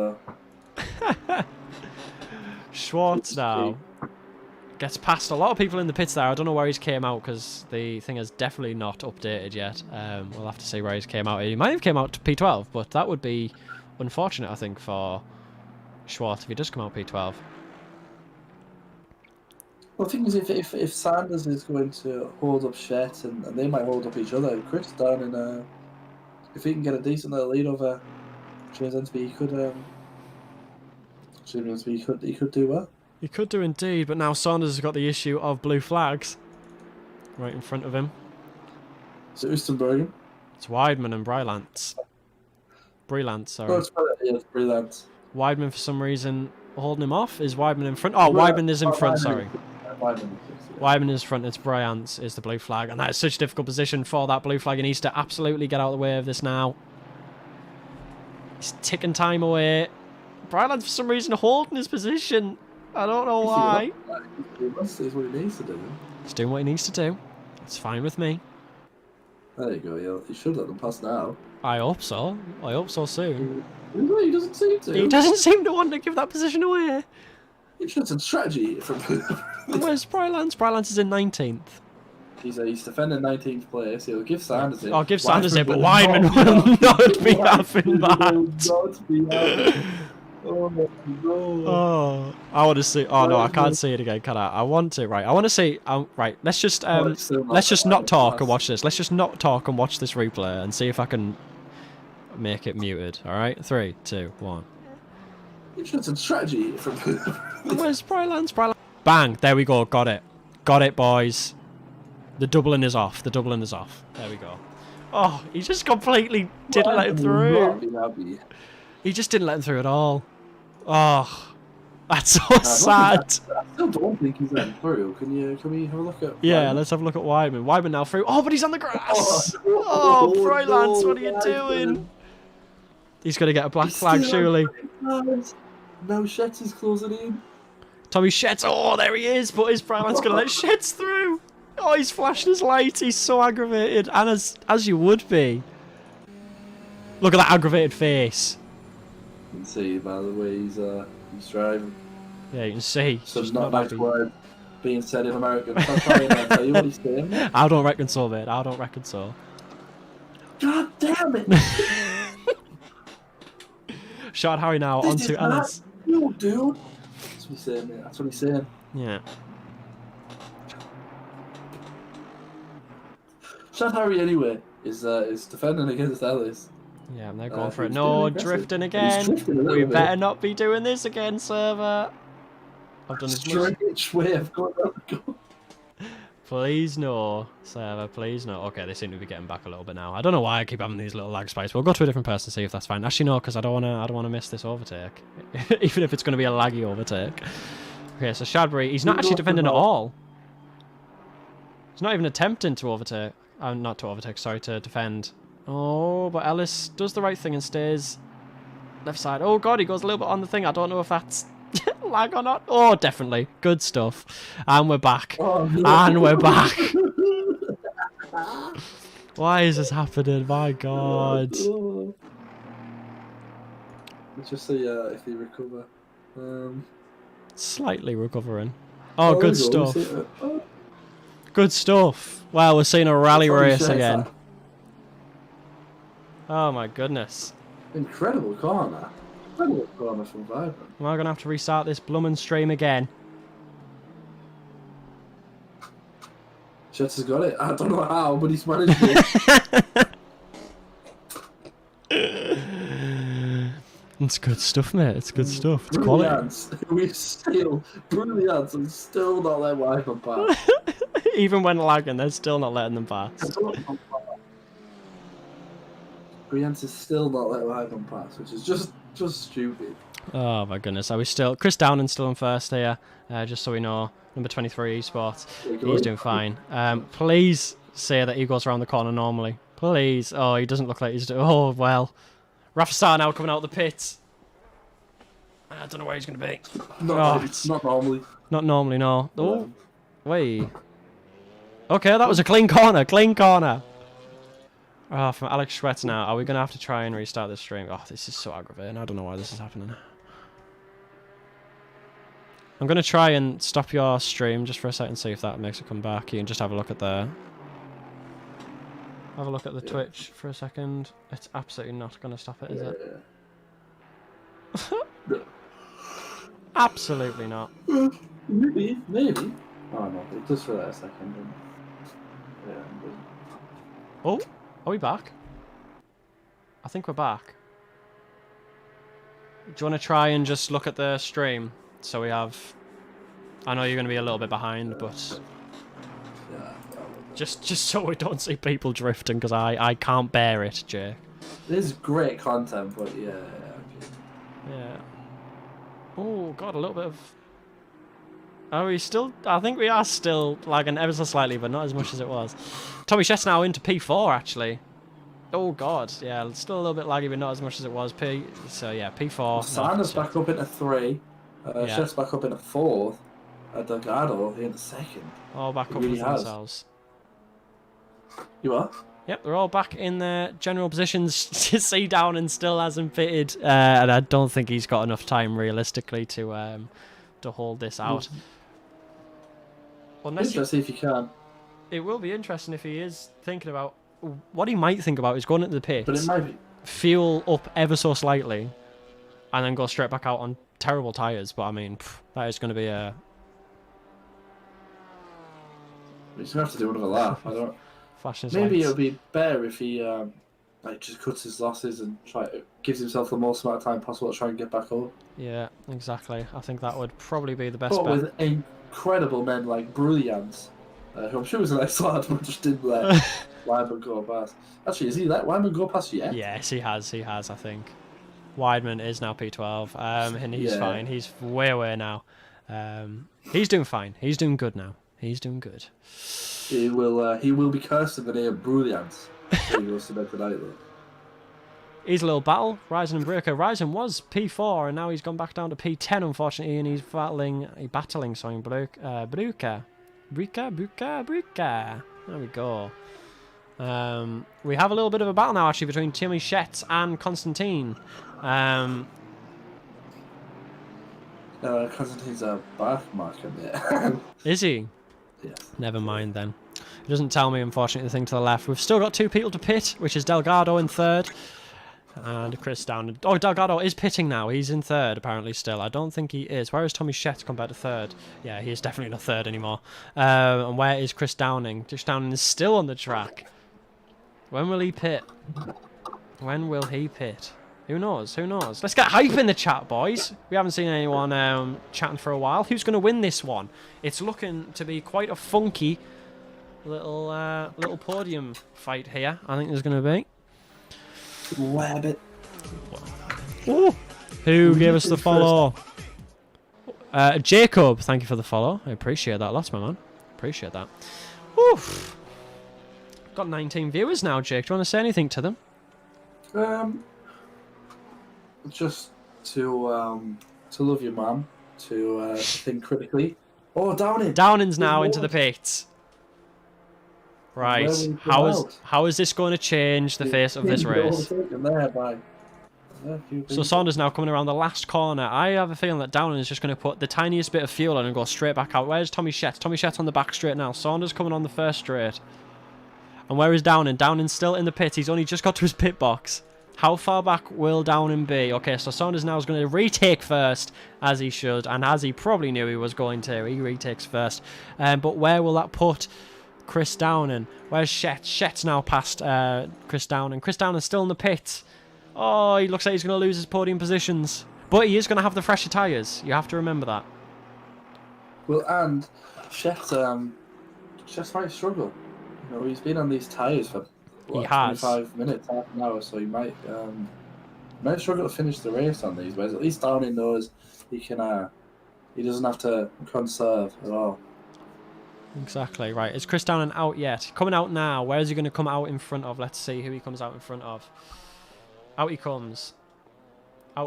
Schwartz now gets past a lot of people in the pits there. I don't know where he's came out because the thing has definitely not updated yet. We'll have to see where he's came out. He might have came out to P12, but that would be unfortunate, I think, for Schwartz if he does come out P12. Well, the thing is, if Sanders is going to hold up Shet and they might hold up each other, Chris down in if he can get a decent little lead over James Ensby, he could do well. He could do indeed, but now Saunders has got the issue of blue flags right in front of him. Is it Ustenbergen? It's Weidman and Brylance. Sorry. No, it's Brylance. Weidman, for some reason, holding him off. Is Weidman in front? Oh, Weidman is in front, sorry. Weidman is front, it's Bryant is the blue flag, and that is such a difficult position for that blue flag. He needs to absolutely get out of the way of this now. He's ticking time away. Bryant, for some reason, holding his position. I don't know why. That's what he needs to do. He's doing what he needs to do. It's fine with me. There you go, you should let them pass now. I hope so. I hope so soon. He doesn't seem to. He doesn't seem to want to give that position away. Interesting strategy from. Where's Brylance? Brylance is in 19th. He's defending 19th place. He'll give Sanders it. I'll give Sanders it, but Weidman will not be having that. Oh no! Oh, I want to see. Oh no, I can't see it again, can I? I want to. Right, I want to see. Right, let's just not talk and watch this. Let's just not talk and watch this replay and see if I can make it muted. All right, 3, 2, 1. Interesting strategy from. Where's Bryland? Bang! There we go. Got it, boys. The doubling is off. There we go. Oh, he just completely didn't let him through. He just didn't let him through at all. Oh, that's so sad. I still don't think he's letting through. Can we have a look at? Yeah, let's have a look at Wyman. Wyman now through. Oh, but he's on the grass. Oh, Froylance, what are you doing? He's gonna get a black flag, surely. No, Shetts is closing in. Tommy Shetts. Oh, there he is. But is Froylance gonna let Shetts through? Oh, he's flashing his light. He's so aggravated, and as you would be. Look at that aggravated face. You can see by the way he's driving. Yeah, you can see. Some not nice word being said in American. I'll tell you what he's saying. I don't reckon so, mate. I don't reckon so. God damn it! Shot Harry now onto Ellis. No, dude. That's what he's saying, mate. That's what he's saying. Yeah. Shot Harry anyway is defending against Ellis. Yeah, and they're going for it. No, drifting again. We better not be doing this again, server. I've done this strange way of going down the goal. Please no, server, please no. Okay, they seem to be getting back a little bit now. I don't know why I keep having these little lag spikes. We'll go to a different person to see if that's fine. Actually, no, because I don't wanna miss this overtake, even if it's going to be a laggy overtake. Okay, so Shadbury, he's not actually defending at all. He's not even attempting to overtake. Not to overtake. Sorry, to defend. Oh, but Ellis does the right thing and stays left side. Oh god, he goes a little bit on the thing. I don't know if that's lag or not. Oh, definitely. Good stuff. And we're back. Oh, no. And we're back. Why is this happening? My god. Let's just see if they recover. Slightly recovering. Oh, good stuff. Good stuff. Wow, we're seeing a rally race again. Oh my goodness. Incredible corner. Incredible corner from Vibrant. Am I going to have to restart this bloomin' stream again? Jets has got it. I don't know how, but he's managed it. It's good stuff, mate. It's good stuff. It's quality. We've still brilliant and still not let Wyvern pass. Even when lagging, they're still not letting them pass. Brilliant is still not let Wyvern pass, which is just stupid. Oh my goodness. Are we still... Chris Downing's still in first here, just so we know. Number 23 esports. He's doing fine. Please say that he goes around the corner normally. Please. Oh, he doesn't look like he's doing... Oh, well. Rafsar now coming out of the pits. I don't know where he's going to be. Not normally. Not normally, no. Oh, wait. Okay, that was a clean corner. Clean corner. Oh, from Alex Schwetz now. Are we going to have to try and restart this stream? Oh, this is so aggravating. I don't know why this is happening. I'm going to try and stop your stream just for a second, see if that makes it come back. You can just have a look at the... Have a look at the Twitch for a second. It's absolutely not going to stop it, is it? Yeah. Absolutely not. Maybe. Oh no, it does for that a second. Yeah. Oh, are we back? I think we're back. Do you want to try and just look at the stream? So we have... I know you're going to be a little bit behind, but... Yeah. Just so we don't see people drifting, because I can't bear it, Jake. It is great content, but yeah. Yeah. Oh, God, a little bit of... Are we still... I think we are still lagging ever so slightly, but not as much as it was. Tommy Shess now into P4, actually. Oh, God. Yeah, still a little bit laggy, but not as much as it was. So, yeah, P4. Sanders back up into 3. Shess back up into 4th. Delgado in the 2nd. All back up with themselves. You are? Yep, they're all back in their general positions. C down and still hasn't fitted, and I don't think he's got enough time realistically to hold this out. Interesting if you can. It will be interesting if he is thinking about what he might think about is going into the pits. But it might be fuel up ever so slightly, and then go straight back out on terrible tyres. But I mean, that is going to be a... He's going to have to do another lap. I don't... Maybe lights. It would be better if he like just cuts his losses and gives himself the most amount of time possible to try and get back up. Yeah, exactly. I think that would probably be the best but bet. With incredible men like Brilliant, who I'm sure was a nice lad, but just didn't let Weidman go past. Actually, has he let Weidman go past yet? Yes, he has. He has, I think. Weidman is now P12, and he's fine. He's way now. He's doing fine. He's doing good now. He's doing good. He will be cursed in the name of Brilliant. He goes to bed tonight, though. He's a little battle. Ryzen and Breaker. Ryzen was P4, and now he's gone back down to P10, unfortunately, and he's battling Breaker. There we go. We have a little bit of a battle now, actually, between Timmy Shetz and Constantine. Constantine's a back marker there. Is he? Yes. Never mind then. It doesn't tell me, unfortunately, the thing to the left. We've still got 2 people to pit, which is Delgado in 3rd. And Chris down. Oh, Delgado is pitting now. He's in 3rd, apparently, still. I don't think he is. Where is Tommy Shetz compared to 3rd? Yeah, he is definitely not 3rd anymore. And where is Chris Downing? Chris Downing is still on the track. When will he pit? When will he pit? Who knows? Who knows? Let's get hype in the chat, boys. We haven't seen anyone chatting for a while. Who's going to win this one? It's looking to be quite a funky little podium fight here. I think there's going to be. Rabbit. Ooh. Who gave us the follow? Jacob, thank you for the follow. I appreciate that lots, my man. Appreciate that. Oof. Got 19 viewers now, Jake. Do you want to say anything to them? Just to love your mum, to think critically. Oh, Downing! Downing's now into the pits. Right. How is this going to change the face of this race? So Saunders now coming around the last corner. I have a feeling that Downing is just going to put the tiniest bit of fuel in and go straight back out. Where's Tommy Shetz? Tommy Shetz on the back straight now. Saunders coming on the first straight. And where is Downing? Downing's still in the pit. He's only just got to his pit box. How far back will Downing be? Okay, so Saunders now is going to retake first, as he should, and as he probably knew he was going to. He retakes first. But where will that put Chris Downing? Where's Shetz? Shetz now past Chris Downing. Chris Downing's still in the pit. Oh, he looks like he's going to lose his podium positions. But he is going to have the fresher tyres. You have to remember that. Well, and Shetz might struggle. You know, he's been on these tyres for... What, 25 minutes, half an hour, so he might struggle to finish the race on these. Whereas at least Downing knows he can. He doesn't have to conserve at all. Exactly right. Is Chris Downing out yet? Coming out now. Where is he going to come out in front of? Let's see who he comes out in front of. Out he comes.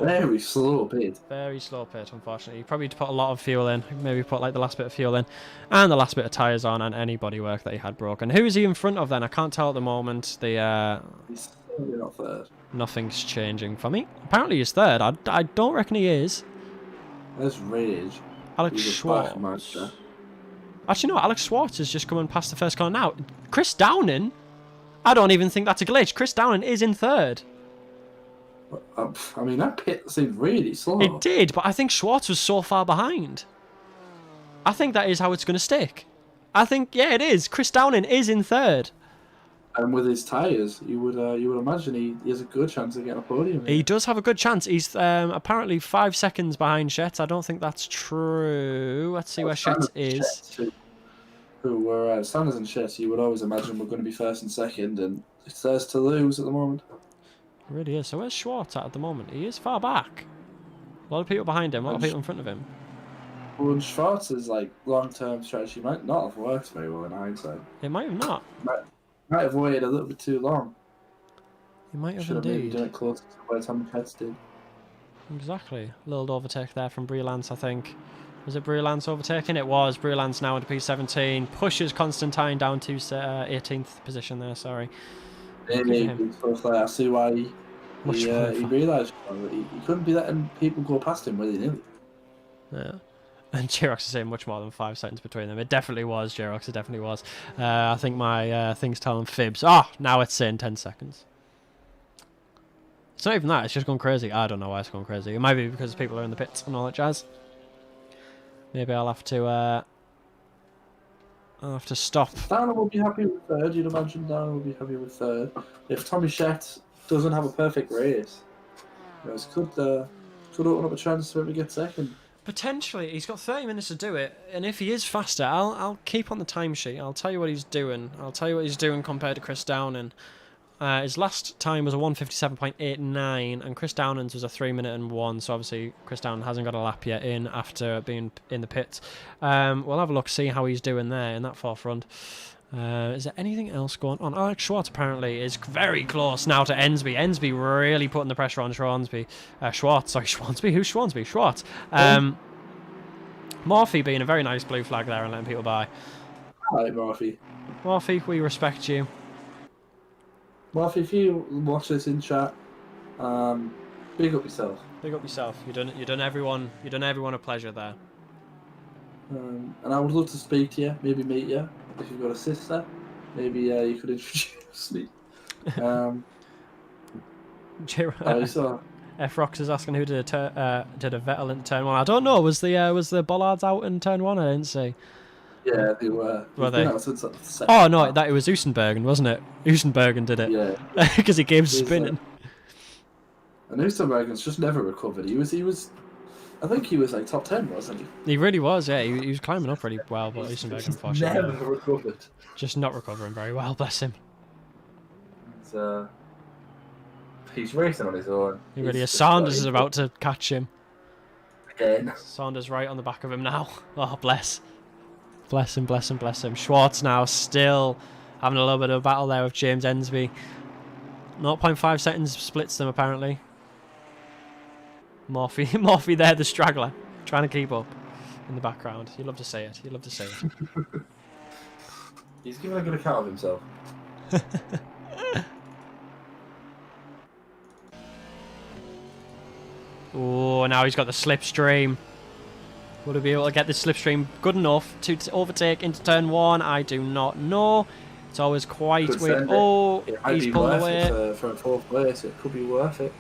Very slow pit. Very slow pit, unfortunately. He probably put a lot of fuel in. Maybe put like the last bit of fuel in. And the last bit of tyres on and any bodywork that he had broken. Who is he in front of then? I can't tell at the moment. He's certainly not 3rd. Nothing's changing for me. Apparently he's 3rd. I don't reckon he is. There's Rage. Alex Schwartz. Actually, no. Alex Schwartz is just coming past the first corner now. Chris Downing? I don't even think that's a glitch. Chris Downing is in 3rd. I mean, that pit seemed really slow. It did, but I think Schwartz was so far behind. I think that is how it's going to stick. I think, yeah, it is. Chris Downing is in 3rd. And with his tyres, you would imagine he has a good chance of getting a podium. He does have a good chance. He's apparently 5 seconds behind Shetz. I don't think that's true. Let's see where Shetz is. Who were Sanders and Shetz, you would always imagine we're going to be 1st and 2nd, and it's theirs to lose at the moment. It really is. So where's Schwartz at the moment? He is far back. A lot of people behind him, a lot of people in front of him. Well, Schwarz's long-term strategy might not have worked very well in hindsight. It might have not. Might have waited a little bit too long. He might have Should indeed. Have maybe done it closer to where Tommy Shetz did. Exactly. A little overtake there from Brelance, I think. Was it Brelance overtaking? It was. Brelance now into P17. Pushes Constantine down to 18th position there, sorry. Maybe I see why he realised he couldn't be letting people go past him willy-nilly. Yeah. And Jirox is saying much more than 5 seconds between them. It definitely was, Jirox. It definitely was. I think my thing's telling fibs. Ah, now it's saying 10 seconds. It's not even that. It's just gone crazy. I don't know why it's gone crazy. It might be because people are in the pits and all that jazz. Maybe I'll have to stop. Dana will be happy with third. You'd imagine Dana will be happy with third. If Tommy Shett doesn't have a perfect race, it could open up a chance for him to get second. Potentially, he's got 30 minutes to do it, and if he is faster, I'll keep on the timesheet. I'll tell you what he's doing. I'll tell you what he's doing compared to Chris Downing. His last time was a 1:57.89, and Chris Downing's was a 3-minute and 1. So obviously, Chris Downing hasn't got a lap yet in after being in the pits. We'll have a look, see how he's doing there in that forefront. Is there anything else going on? Alex Schwartz apparently is very close now to Ensby. Ensby really putting the pressure on Schwansby. Schwartz. Who's Schwansby? Schwartz. Morphy being a very nice blue flag there and letting people by. Hi, Morphy. Morphy, we respect you. Morphy, if you watch this in chat, big up yourself. Big up yourself. You done everyone a pleasure there. And I would love to speak to you, maybe meet you. If you've got a sister, maybe you could introduce me. F-Rox is asking who did a Vettel in turn 1. I don't know. Was the Bollards out in turn 1? I didn't see. Yeah, they were. Were they? It was Usenbergen, wasn't it? Usenbergen did it. Yeah. Because he gave spinning. And Usenbergen's just never recovered. He was. I think he was like top 10, wasn't he? He really was, yeah. He was climbing up really well, but Usenbergen unfortunately never recovered. Just not recovering very well, bless him. He's racing on his own. He really is. Saunders is about to catch him. Again. Saunders right on the back of him now. Oh, bless. Bless him, bless him, bless him. Schwartz now still having a little bit of a battle there with James Ensby. 0.5 seconds splits them apparently. Morphy there, the straggler, trying to keep up in the background. You love to see it. You love to see it. He's giving a good account of himself. Oh, now he's got the slipstream. Will he be able to get the slipstream good enough to overtake into turn 1? I do not know. It's always quite weird. Oh, he's pulling away. For a 4th place, it could be worth it.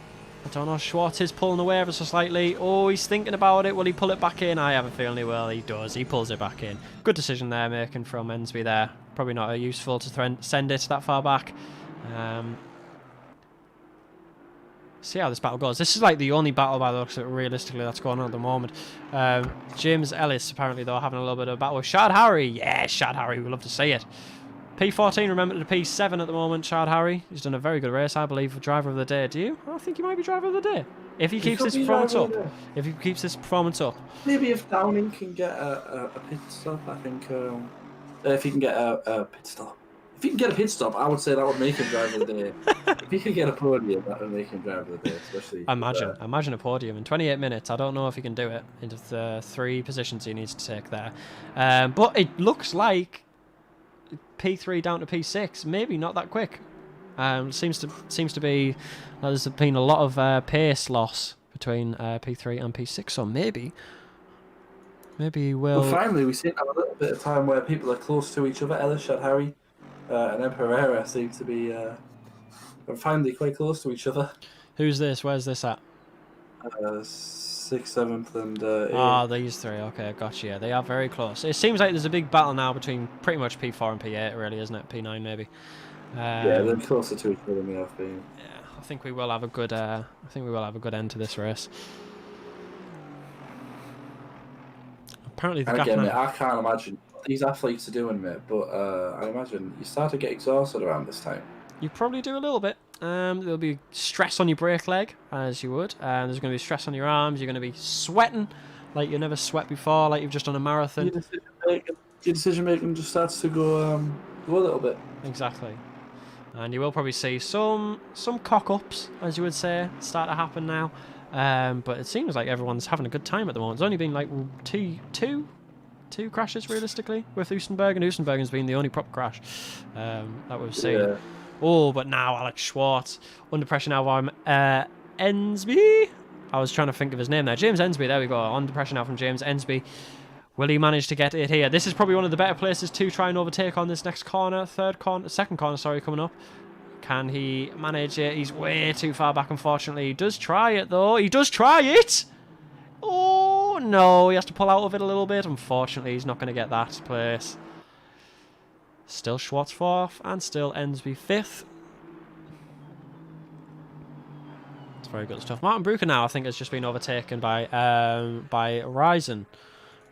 I don't know. Schwartz is pulling away ever so slightly. Oh, he's thinking about it. Will he pull it back in? I have a feeling he will. He does. He pulls it back in. Good decision there, making from Ensby there. Probably not useful to send it that far back. See how this battle goes. This is like the only battle by the looks of it, realistically, that's going on at the moment. James Ellis, apparently, though, having a little bit of a battle with Shad Harry. Yeah, Shad Harry. We'd love to see it. P14, remember, to P7 at the moment, Shad Harry. He's done a very good race, I believe, for driver of the day. Do you? I think he might be driver of the day. If he keeps this performance up. If he keeps this performance up. Maybe if Downing can get a pit stop, I think. If he can get a pit stop. If he can get a pit stop, I would say that would make him driver of the day. If he could get a podium, that would make him driver of the day, especially. Imagine a podium in 28 minutes. I don't know if he can do it into the 3 positions he needs to take there. But it looks like P3 down to P6, maybe not that quick. Seems to be there's been a lot of pace loss between P3 and P6, so maybe we'll. Well, finally, we seem to have a little bit of time where people are close to each other. Ellis, Shad Harry, and then Pereira seem to be finally quite close to each other. Who's this? Where's this at? 6th, 7th, and 8th. Ah, these 3. Okay, gotcha. Yeah, they are very close. It seems like there's a big battle now between pretty much P4 and P8, really, isn't it? P9 maybe. Yeah, they're closer to each other than we have been. Yeah, I think we will have a good. I think we will have a good end to this race. Apparently, the again, mate, I can't imagine what these athletes are doing, mate. But I imagine you start to get exhausted around this time. You probably do a little bit. There'll be stress on your brake leg, as you would. There's going to be stress on your arms. You're going to be sweating like you never sweat before, like you've just done a marathon. Your decision making just starts to go a little bit. Exactly. And you will probably see some cock-ups, as you would say, start to happen now. But it seems like everyone's having a good time at the moment. There's only been like two crashes, realistically, with Usenbergen. Usenbergen's been the only proper crash that we've seen. Yeah. Oh, but now Alex Schwartz under pressure now from Ensby. I was trying to think of his name there. James Ensby, there we go. Under pressure now from James Ensby. Will he manage to get it here? This is probably one of the better places to try and overtake on this next corner. Second corner, sorry, coming up. Can he manage it? He's way too far back, unfortunately. He does try it, though. He does try it! Oh, no. He has to pull out of it a little bit. Unfortunately, he's not going to get that place. Still Schwartz 4th, and still Ensby 5th. It's very good stuff. Martin Brugger now, I think, has just been overtaken by Ryzen.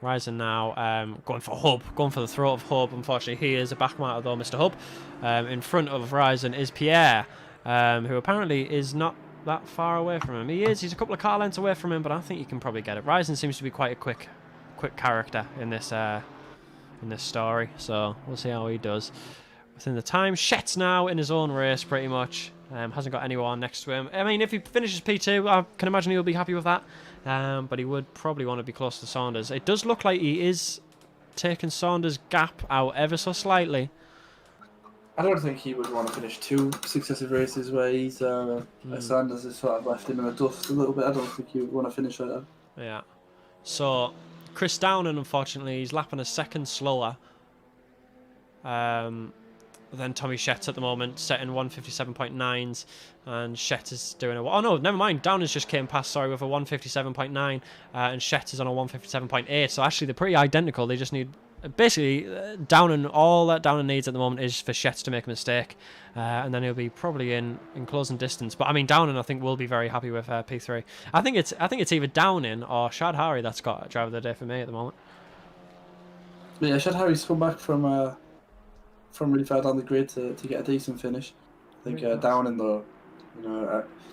Ryzen now going for Hub, going for the throat of Hub. Unfortunately, he is a back marker, though, Mr. Hub. In front of Ryzen is Pierre, who apparently is not that far away from him. He's a couple of car lengths away from him, but I think he can probably get it. Ryzen seems to be quite a quick character in this story, so we'll see how he does within the time. Shet's now in his own race, pretty much. Hasn't got anyone next to him. I mean, if he finishes P2, I can imagine he'll be happy with that. But he would probably want to be close to Saunders. It does look like he is taking Saunders' gap out ever so slightly. I don't think he would want to finish 2 successive races where he's Sanders is sort of left him in the dust a little bit. I don't think he would want to finish like that. Yeah. So Chris Downing, unfortunately, he's lapping a second slower than Tommy Shet at the moment, setting 157.9s, and Shet is doing a... Oh no, never mind. Downing's just came past, sorry, with a 157.9, and Shet is on a 157.8. So actually, they're pretty identical. They just need... Basically, Downing, all that Downing needs at the moment is for Shet to make a mistake, and then he'll be probably in closing distance. But I mean, Downing, I think, will be very happy with P3. I think it's either Downing or Shad Hari that's got driver of the day for me at the moment. Yeah, Shad Hari's come back from really far down the grid to get a decent finish. I think Downing, though,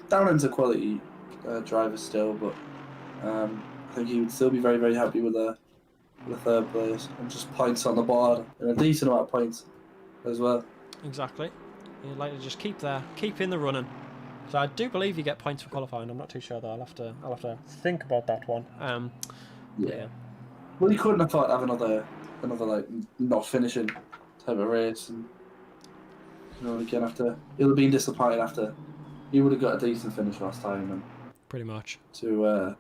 Downing's a quality driver still, but I think he would still be very, very happy with the third place and just points on the board and a decent amount of points as well. Exactly. You'd like to just keep in the running. So I do believe you get points for qualifying. I'm not too sure though. I'll have to think about that one. Yeah. Well, he couldn't afford to have another like not finishing type of race, and again after he'll have been disappointed after he would have got a decent finish last time, and pretty much to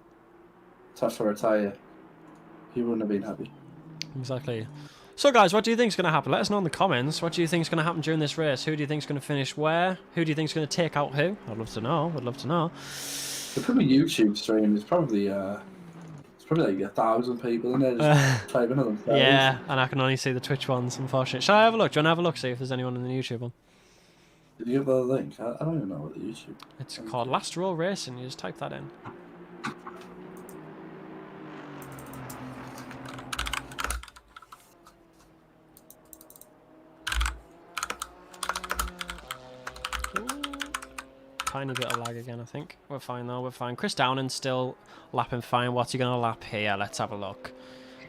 have to retire, he wouldn't have been happy. Exactly. So guys, what do you think is going to happen? Let us know in the comments. What do you think is going to happen during this race? Who do you think is going to finish where? Who do you think is going to take out who? I'd love to know. I'd love to know. The probably YouTube stream is probably like 1,000 people in there just typing at themselves. Yeah, and I can only see the Twitch ones, unfortunately. Shall I have a look? Do you want to have a look, see if there's anyone in the YouTube one? Did you get the link? I don't even know what the YouTube... It's called Last Row Racing. You just type that in. Tiny bit of lag again, I think. We're fine though, we're fine. Chris Downing's still lapping fine. What's he going to lap here? Let's have a look.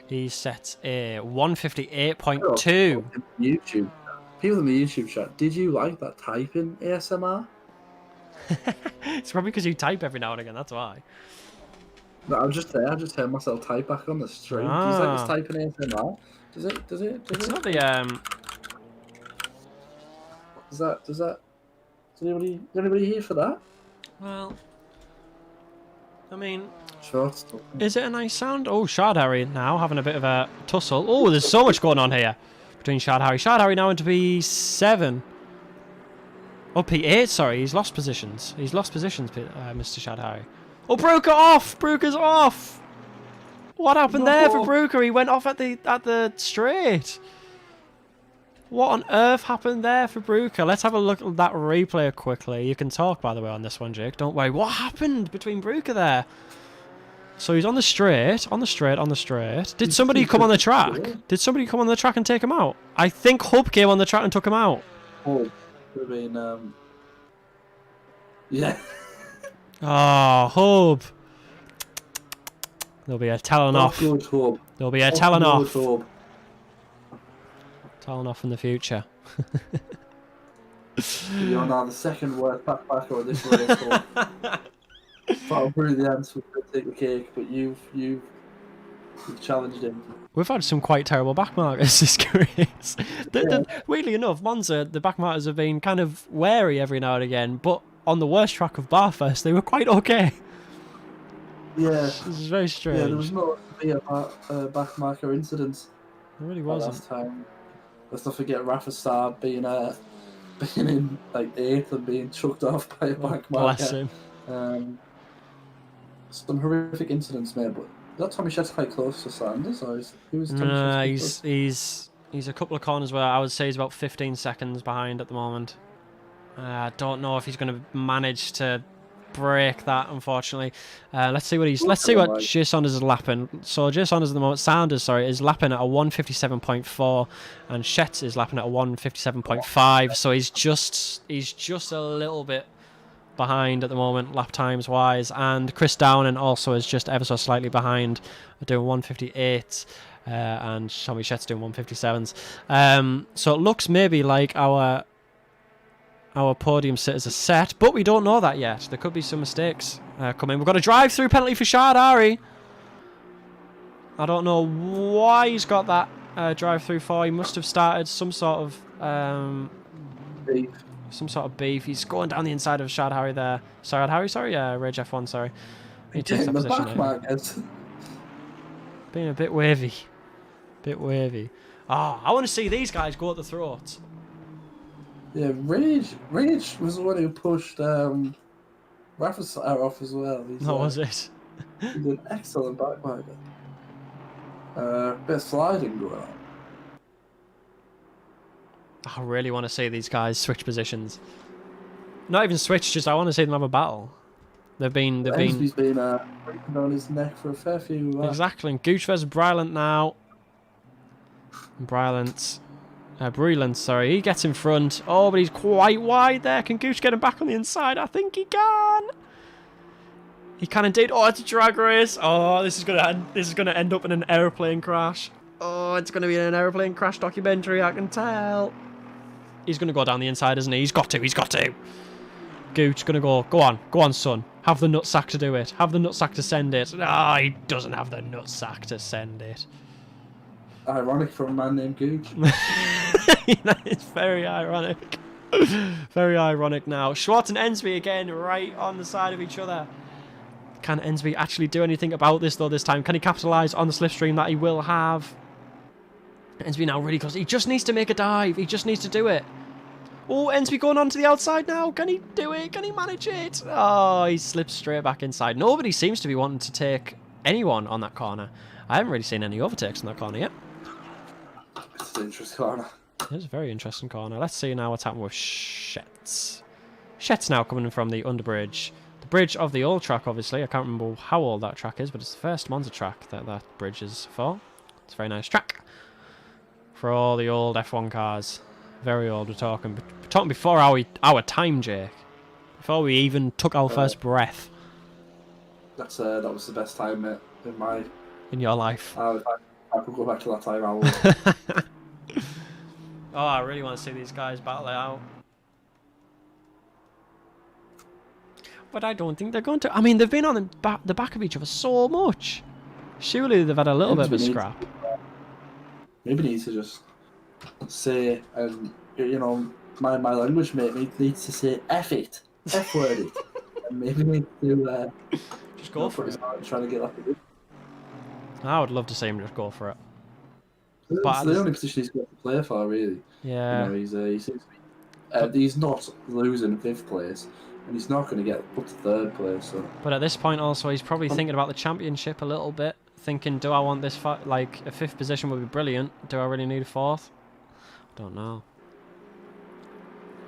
He sets a 158.2. YouTube. People in the YouTube chat, did you like that typing ASMR? It's probably because you type every now and again, that's why. No, I just heard myself type back on the stream. Do you like this typing ASMR? Does It's not the Is anybody here for that? Well, I mean, sure. Is it a nice sound? Oh, Shad Hari now having a bit of a tussle. Oh, there's so much going on here between Shad Hari. Shad Hari now into P7. Oh, P8, sorry. He's lost positions. Mr. Shad Hari. Oh, Brugger off! Brugger's off! What happened there for Brugger? He went off at the straight. What on earth happened there for Brugger? Let's have a look at that replay quickly. You can talk, by the way, on this one, Jake. Don't worry. What happened between Brugger there? So he's on the straight. Did somebody come on the track? Did somebody come on the track and take him out? I think Hub came on the track and took him out. Hub. Could have been, yeah. Oh, Hub. There'll be a telling off. There'll be a telling off. Telling off in the future. You're now the second worst backpacker of this race. Probably the answer to take the cake, but you've challenged him. We've had some quite terrible backmarkers this race. Weirdly enough, Monza, the backmarkers have been kind of wary every now and again, but on the worst track of Bathurst, they were quite okay. Yeah. This is very strange. Yeah, there was not a backmarker incident. There really wasn't. Last time. Let's not forget Rafa Saab being being in like 8th and being chucked off by a back Bless marker. him. Some horrific incidents, mate. But that Tommy Shet's quite close to Sanders, or who was Tommy Shet's? He's a couple of corners where I would say he's about 15 seconds behind at the moment. I don't know if he's going to manage to break that, unfortunately. Let's see what Jay Saunders is lapping. So Jay Saunders at the moment, is lapping at a 157.4, and Shet's is lapping at a 157.5. So he's just a little bit behind at the moment, lap times wise. And Chris Downing also is just ever so slightly behind, doing 158. And Tommy Shet's doing 157s. So it looks maybe like our podium sitters are set, but we don't know that yet. There could be some mistakes coming. We've got a drive-through penalty for Shard Ari. I don't know why he's got that drive-through for. He must have started some sort of beef. He's going down the inside of Shard Harry there. Yeah, Rage F1, sorry. He takes that position. Being a bit wavy. Oh, I want to see these guys go at the throat. Yeah, Rage was the one who pushed Rafa off as well. Was it? He did an excellent backmarker. Bit of sliding going on. I really want to see these guys switch positions. Not even switch, just I want to see them have a battle. He's been breathing on his neck for a fair few. Exactly, and Gooch versus Brylant now. Brylant, sorry, he gets in front. Oh, but he's quite wide there. Can Gooch get him back on the inside? I think he can. He can indeed. Oh, it's a drag race. Oh, this is gonna end up in an airplane crash. Oh, it's gonna be an airplane crash documentary. I can tell. He's gonna go down the inside, isn't he? He's got to. Gooch gonna go. Go on, son. Have the nutsack to do it. Have the nutsack to send it. Ah, he doesn't have the nutsack to send it. Ironic for a man named Gooch. It's very ironic. Very ironic now. Schwartz and Ensby again right on the side of each other. Can Ensby actually do anything about this though this time? Can he capitalise on the slipstream that he will have? Ensby now really close. He just needs to make a dive. He just needs to do it. Oh, Ensby going on to the outside now. Can he do it? Can he manage it? Oh, he slips straight back inside. Nobody seems to be wanting to take anyone on that corner. I haven't really seen any overtakes in that corner yet. It's an interesting corner. It's a very interesting corner. Let's see now what's happening with Shet's. Shet's now coming in from the underbridge. The bridge of the old track, obviously. I can't remember how old that track is, but it's the first Monza track that bridge is for. It's a very nice track for all the old F1 cars. Very old. We're talking before our time, Jake. Before we even took our first breath. That was the best time, mate, in your life. I could go back to that time. I will. Oh, I really want to see these guys battle it out. But I don't think they're going to. I mean, they've been on the back of each other so much. Surely they've had a little bit of a scrap. Maybe need to just say, my language mate needs to say F it, F word it, and maybe need to just go for it. Trying to get that to do. I would love to see him just go for it. It's the only position he's got to play for, really. Yeah. He seems to be. He's not losing 5th place, and he's not going to get up to 3rd place. So. But at this point, also, he's probably thinking about the championship a little bit. Thinking, do I want this? Like a 5th position would be brilliant. Do I really need a 4th? I don't know.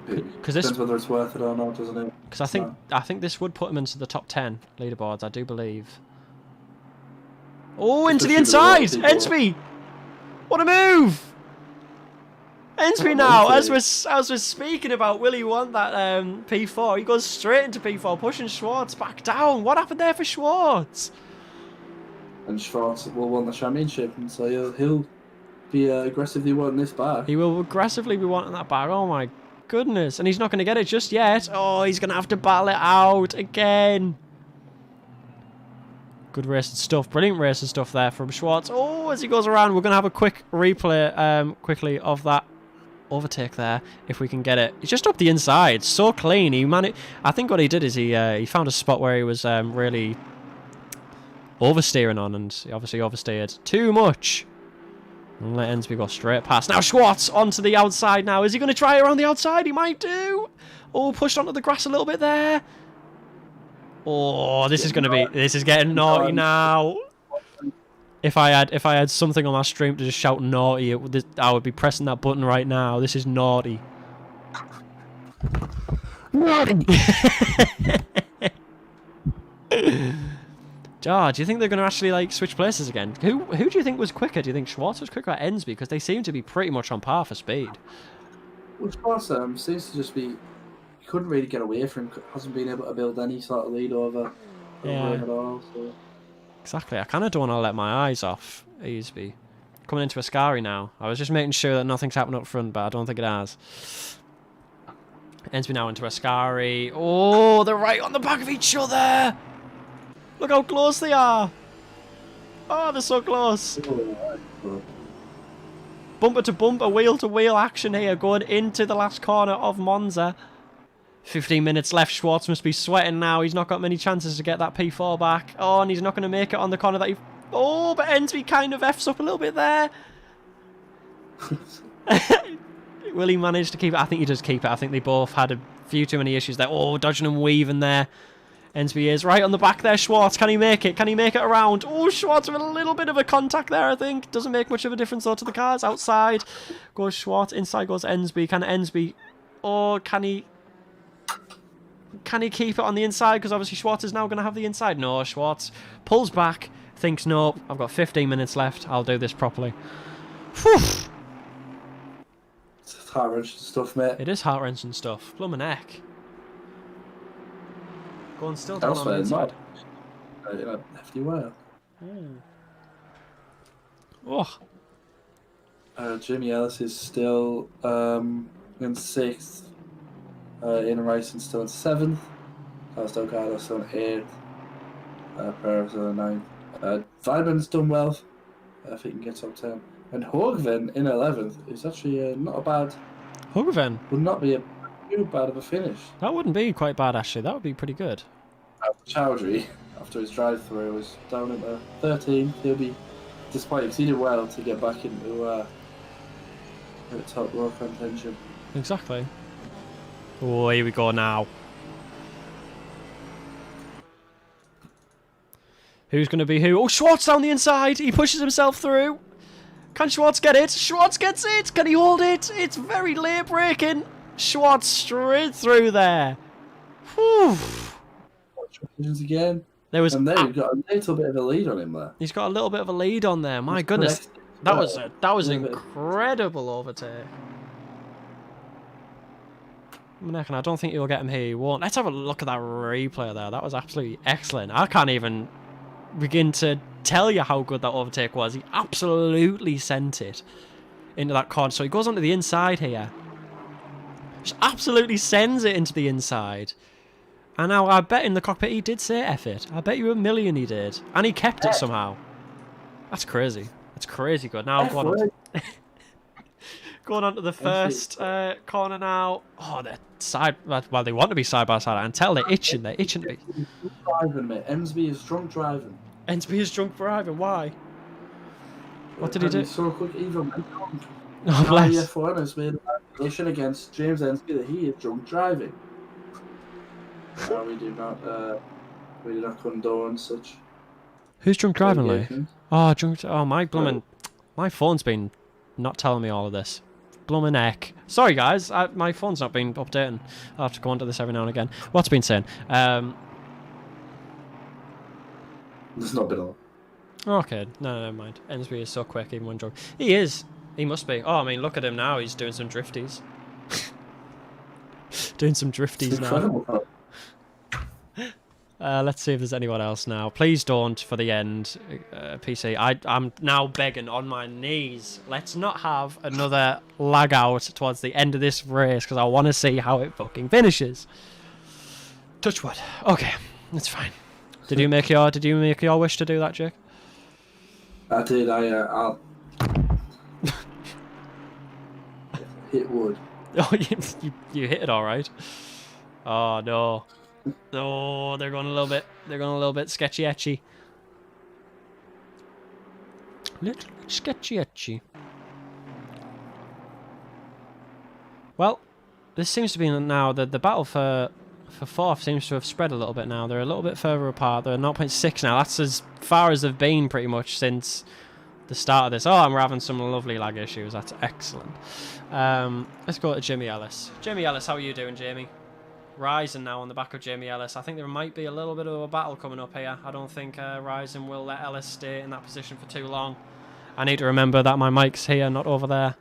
Because depends whether it's worth it or not, doesn't it? Because I think this would put him into the top 10 leaderboards. I do believe. Oh, into the inside! Ensby! What a move! Ensby now, as we're speaking about, will he want that P4? He goes straight into P4, pushing Schwartz back down. What happened there for Schwartz? And Schwartz will want the championship, and so he'll be aggressively wanting this back. He will aggressively be wanting that back. Oh my goodness. And he's not going to get it just yet. Oh, he's going to have to battle it out again. Good racing stuff. Brilliant racing stuff there from Schwartz. Oh, as he goes around, we're going to have a quick replay quickly of that overtake there, if we can get it. He's just up the inside. So clean. I think what he did is he found a spot where he was really oversteering on, and he obviously oversteered too much. And let Ensby go straight past. Now Schwartz onto the outside now. Is he going to try around the outside? He might do. Oh, pushed onto the grass a little bit there. Oh, this is getting naughty now. If I had something on my stream to just shout naughty, I would be pressing that button right now. This is naughty. Naughty. Do you think they're going to actually like switch places again? Who do you think was quicker? Do you think Schwartz was quicker or Ensby? Because they seem to be pretty much on par for speed. Well, Schwartz seems to just be... He couldn't really get away from him. Hasn't been able to build any sort of lead over him at all. So. Exactly. I kind of don't want to let my eyes off Easby. Coming into Ascari now. I was just making sure that nothing's happened up front, but I don't think it has. Ensby now into Ascari. Oh, they're right on the back of each other. Look how close they are. Oh, they're so close. Bumper to bumper, wheel to wheel action here, going into the last corner of Monza. 15 minutes left. Schwartz must be sweating now. He's not got many chances to get that P4 back. Oh, and he's not going to make it on the corner that he... Oh, but Ensby kind of F's up a little bit there. Will he manage to keep it? I think he does keep it. I think they both had a few too many issues there. Oh, dodging and weaving there. Ensby is right on the back there. Schwartz, can he make it? Can he make it around? Oh, Schwartz with a little bit of a contact there, I think. Doesn't make much of a difference, though, to the cars. Outside goes Schwartz. Inside goes Ensby. Can Ensby... Oh, can he... Can he keep it on the inside? Because obviously Schwartz is now going to have the inside. No, Schwartz pulls back. Thinks, no, I've got 15 minutes left. I'll do this properly. Whew. It's heart-wrenching stuff, mate. It is heart-wrenching stuff. Blooming heck. Going still down on the inside. In a hefty way. Oh. Jimmy Ellis is still in 6th. Ian Rice is still in 7th. Costa Ocado still in 8th. Perez in 9th. Viben's done well. If he can get top 10. And Horgven in 11th is actually not a bad... Horgven? Would not be too bad of a finish. That wouldn't be quite bad, actually. That would be pretty good. Chowdhury, after his drive-through, was down into 13th. He'll be disappointed because he did well to get back into top row contention. Exactly. Oh, here we go now. Who's going to be who? Oh, Schwartz down the inside. He pushes himself through. Can Schwartz get it? Schwartz gets it. Can he hold it? It's very late braking. Schwartz straight through there. Whew. Again. And there you've got a little bit of a lead on him there. He's got a little bit of a lead on there. My goodness. That was an incredible overtake. And I don't think you'll get him here. You won't. Let's have a look at that replay there. That was absolutely excellent. I can't even begin to tell you how good that overtake was. He absolutely sent it into that corner. So he goes onto the inside here. Just absolutely sends it into the inside. And now I bet in the cockpit he did say F it. I bet you $1,000,000 he did. And he kept it somehow. That's crazy. That's crazy good. Now going on to the first corner now. Oh, they're side... Well, they want to be side by side. I can tell they're itching. They're itching to be. Driving, mate. Ensby is drunk driving. Ensby is drunk driving. Why? What did he do? He's so quick, even when drunk. Oh, bless. F1 has made an accusation against James Ensby that he is drunk driving. No, we do not condone such. Who's drunk driving, Lee? Oh, drunk. Oh, my blooming. My phone's been not telling me all of this. Blooming heck. Sorry, guys. My phone's not been updating. I'll have to go onto this every now and again. What's been saying? There's not been a lot. Okay, no, never mind. Ensby is so quick even when drunk. He is. He must be. Oh, I mean, look at him now. He's doing some drifties. Doing some drifties now. Let's see if there's anyone else now. Please don't for the end, PC. I'm now begging on my knees. Let's not have another lag out towards the end of this race because I want to see how it fucking finishes. Touch wood. Okay, that's fine. Did you make your wish to do that, Jake? I did. I'll hit wood. Oh, you hit it all right. Oh no. Oh, they're going a little bit sketchy etchy. Little sketchy etchy. Well, this seems to be now the battle for fourth seems to have spread a little bit now. They're a little bit further apart. They're 0.6 now. That's as far as they've been pretty much since the start of this. Oh, and we're having some lovely lag issues. That's excellent. Let's go to Jimmy Ellis. Jimmy Ellis, how are you doing, Jamie? Ryzen now on the back of Jamie Ellis. I think there might be a little bit of a battle coming up here. I don't think Ryzen will let Ellis stay in that position for too long. I need to remember that my mic's here, not over there.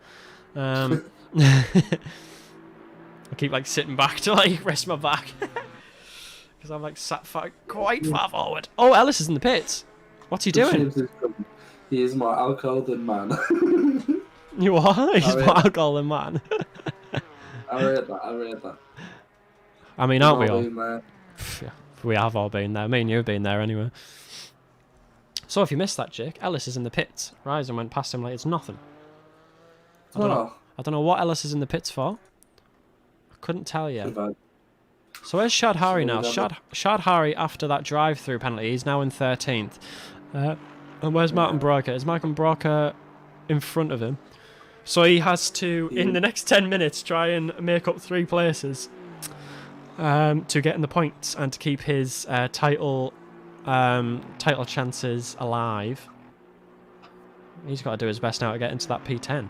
I keep like sitting back to like rest my back because I'm like sat quite far forward. Oh, Ellis is in the pits. What's he doing? He is more alcohol than man. You are? He's more alcohol than man. I read that. I mean, aren't we all? Yeah, we have all been there. Me and you have been there anyway. So if you missed that, Jake, Ellis is in the pits. Ryzen went past him like it's nothing. I don't know what Ellis is in the pits for. I couldn't tell you. So where's Shad Hari now? Shad Hari, after that drive-through penalty, he's now in 13th. And where's Martin Brocker? Is Martin Brocker in front of him? So he has to, in the next 10 minutes, try and make up 3 places to get in the points and to keep his title chances alive. He's got to do his best now to get into that P10.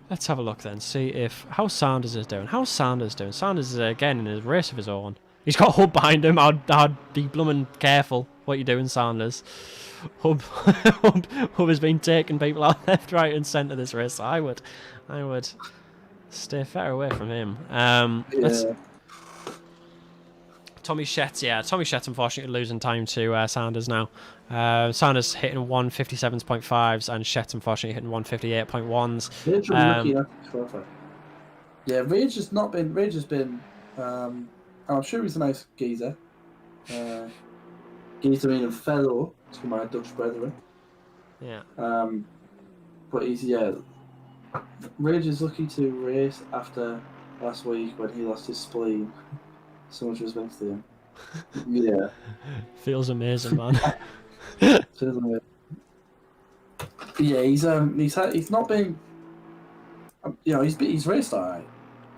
Let's have a look then, see if how Sanders is doing. How's Sanders doing? Sanders is again in a race of his own. He's got Hub behind him. I'd be blooming careful what you're doing, Sanders. Hub has been taking people out left, right, and centre this race. I would stay far away from him. Tommy Shett, Tommy Shett unfortunately losing time to Sanders now. Sanders hitting 157.5s and Shett unfortunately hitting 158.1s. Rage has not been. Rage has been. I'm sure he's a nice geezer. Geezer meaning fellow to my Dutch brethren. Yeah. But he's Rage is lucky to race after last week when he lost his spleen. So much respect to him. Yeah. Feels amazing, man. Feels amazing. Yeah, he's not been. He's raced alright.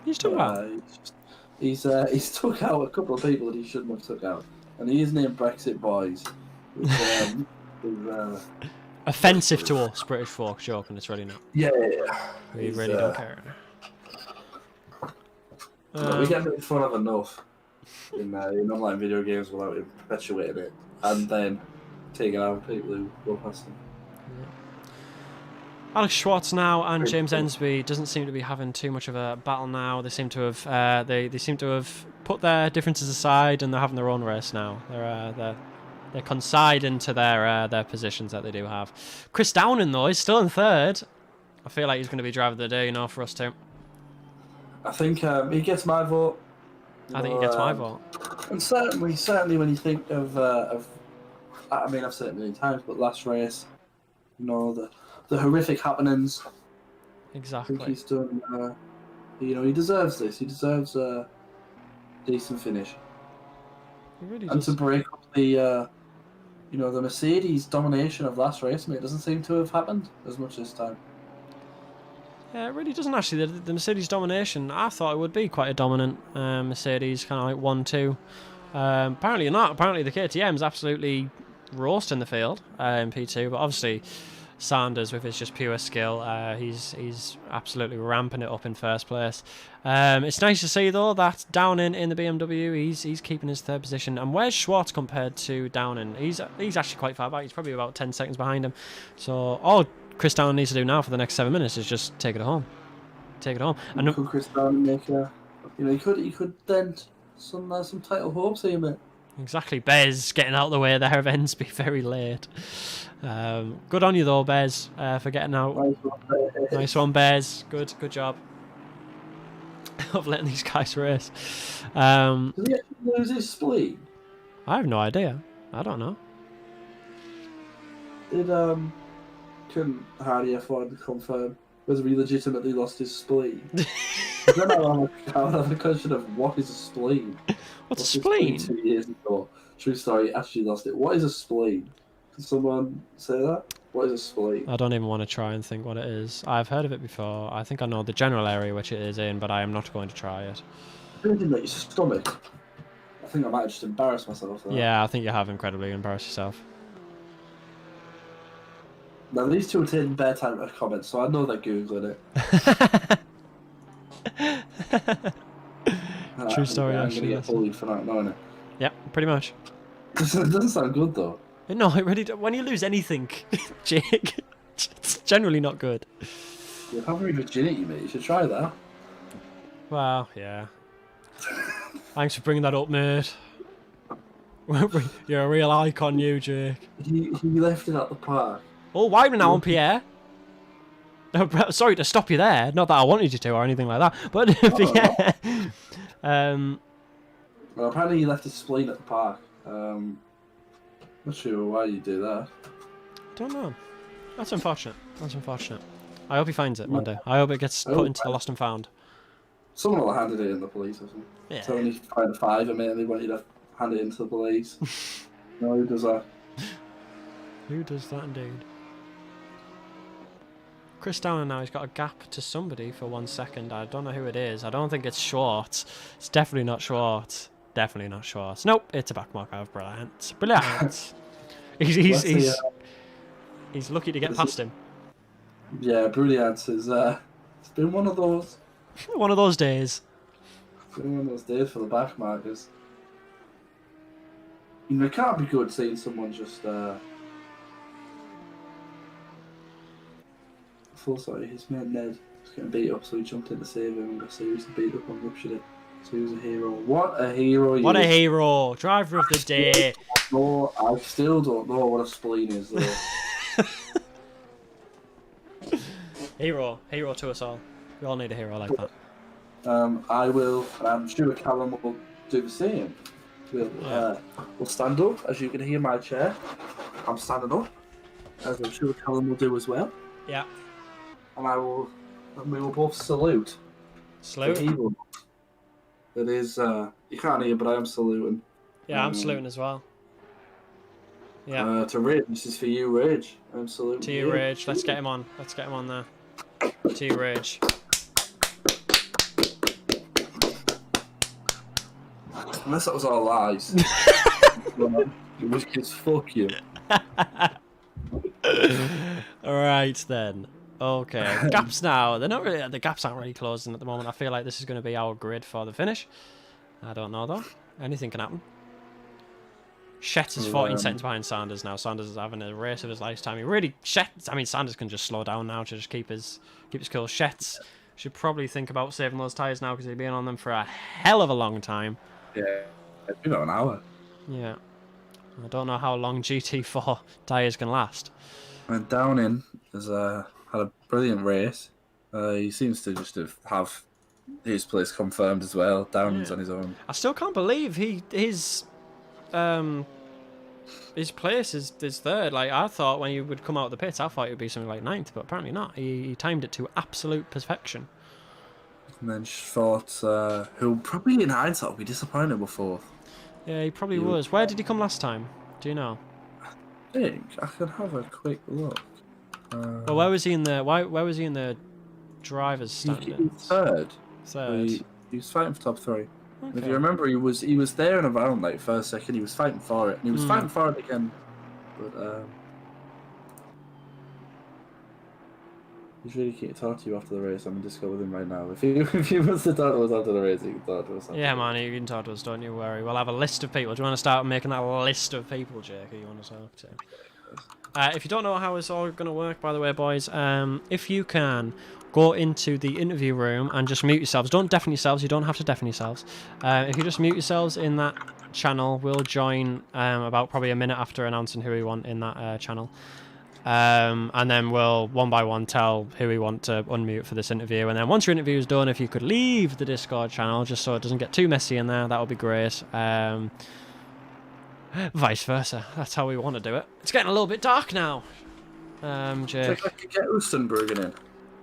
He's done well. He's took out a couple of people that he shouldn't have took out, and he is named Brexit Boys. Which, offensive to us British folk joke, and it's really not. Yeah. We really don't care. We get made fun of enough in online video games without perpetuating it, and then taking out people who go past them. Yeah. Alex Schwartz now and James Ensby doesn't seem to be having too much of a battle now. They seem to have they seem to have put their differences aside and they're having their own race now. They're consigned to their positions that they do have. Chris Downing though is still in 3rd. I feel like he's going to be driver of the day, for us too. I think he gets my vote. I think he gets my vote. And certainly when you think of I mean, I've said it many times, but last race, the horrific happenings. Exactly. I think he's done. He deserves this. He deserves a decent finish. He really and does. To break up the Mercedes domination of last race, it doesn't seem to have happened as much this time. Yeah, it really doesn't actually. The Mercedes domination, I thought it would be quite a dominant Mercedes, kind of like 1-2. Apparently not. Apparently the KTM's absolutely roasting the field in P2, but obviously Sanders with his just pure skill, he's absolutely ramping it up in 1st place. It's nice to see though that Downing in the BMW, he's keeping his 3rd position. And where's Schwartz compared to Downing? He's actually quite far back. He's probably about 10 seconds behind him. So all Chris Downing needs to do now for the next 7 minutes is just take it home. Take it home. And could Chris Downing make he could dent some title hopes here, mate. Exactly. Bez getting out of the way there of Ensby very late. Good on you though, Bez, for getting out. Nice one, Bez. Good job of letting these guys race. Did he actually lose his spleen? I have no idea. I don't know. Couldn't Hardy afford to confirm whether he legitimately lost his spleen? Then I'll have a question of what is a spleen? What's a spleen? 2 years ago. True story, actually lost it. What is a spleen? Can someone say that? What is a spleen? I don't even want to try and think what it is. I've heard of it before. I think I know the general area which it is in, but I am not going to try it. Anything like your stomach. I think I might have just embarrassed myself there. Yeah, I think you have incredibly embarrassed yourself. Now, these two are taking bare time to comment, so I know they're Googling it. True story, I'm actually. going to get bullied for not knowing it. Yeah, pretty much. It doesn't sound good, though. No, it really when you lose anything, Jake, it's generally not good. You're having virginity, mate. You should try that. Well, yeah. Thanks for bringing that up, mate. You're a real icon, you, Jake. He left it at the park. Oh, why now on Pierre? No, sorry to stop you there. Not that I wanted you to or anything like that, but yeah. Well, apparently he left his spleen at the park. Not sure why you do that. Don't know. That's unfortunate. That's unfortunate. I hope he finds it one day. I hope it gets put into the lost and found. Someone will hand it in the police or something. Yeah. It's only find a fiver, mate, and they want you to hand it into the police. No, who does that? Who does that indeed? Chris Downer now, he's got a gap to somebody for 1 second. I don't know who it is. I don't think it's Schwartz. It's definitely not Schwartz. Definitely not Schwartz. Nope, it's a backmark out of Brilliant. Brilliant. he's lucky to get past him. Yeah, Brilliant is it's been one of those. One of those days. It's been one of those days for the backmarkers. You know, it can't be good seeing someone just full sorry, his mate Ned was getting beat up, so he jumped in to save him and got seriously beat up and ruptured it. So he was a hero. What a hero! What a hero! Driver of the day. No, I still don't know what a spleen is though. Hero to us all. We all need a hero like that. I will, and I'm sure Callum will do the same. We'll stand up, as you can hear my chair. I'm standing up, as I'm sure Callum will do as well. Yeah. And we will both salute. Salute. The hero. That is, you can't hear, but I am saluting. Yeah, I'm saluting as well. Yeah. To Rage, this is for you, Rage. I'm saluting. To you, Rage. Let's get him on. Let's get him on there. To you, Rage. Unless that was all lies. In which case, fuck you. Alright then. Okay. Gaps now. They're not really, the gaps aren't really closing at the moment. I feel like this is going to be our grid for the finish. I don't know though. Anything can happen. Shet is 14 seconds behind Sanders now. Sanders is having a race of his lifetime. He really Sanders can just slow down now to just keep his cool. Shet should probably think about saving those tyres now because he's been on them for a hell of a long time. Yeah, it's been about an hour. Yeah. I don't know how long GT4 tyres can last. And Downing has had a brilliant race. He seems to just have his place confirmed as well. Downing's on his own. I still can't believe his place is third. Like I thought when he would come out of the pits, I thought it would be something like 9th, but apparently not. He timed it to absolute perfection. And then Schwartz, who probably in hindsight will be disappointed with 4th. Yeah, he probably was. Where did he come last time? Do you know? I think I could have a quick look. Well, where was he in the? Where was he in the drivers' standings? Third. Third. He was fighting for top 3. Okay. If you remember, he was there and around like first, second. He was fighting for it, and he was fighting for it again. But he's really keen to talk to you after the race. I'm in Discord with him right now. If he wants to talk to us after the race, he can talk to us. Yeah, man, you can talk to us. Don't you worry. We'll have a list of people. Do you want to start making that list of people, Jake? Who you want to talk to? If you don't know how it's all going to work, by the way, boys, if you can go into the interview room and just mute yourselves. Don't deafen yourselves. You don't have to deafen yourselves. If you just mute yourselves in that channel, we'll join about probably a minute after announcing who we want in that channel. And then we'll one by one tell who we want to unmute for this interview. And then once your interview is done, if you could leave the Discord channel just so it doesn't get too messy in there, that would be great. Vice versa. That's how we want to do it. It's getting a little bit dark now. Jake. I could get Ustenbergen in.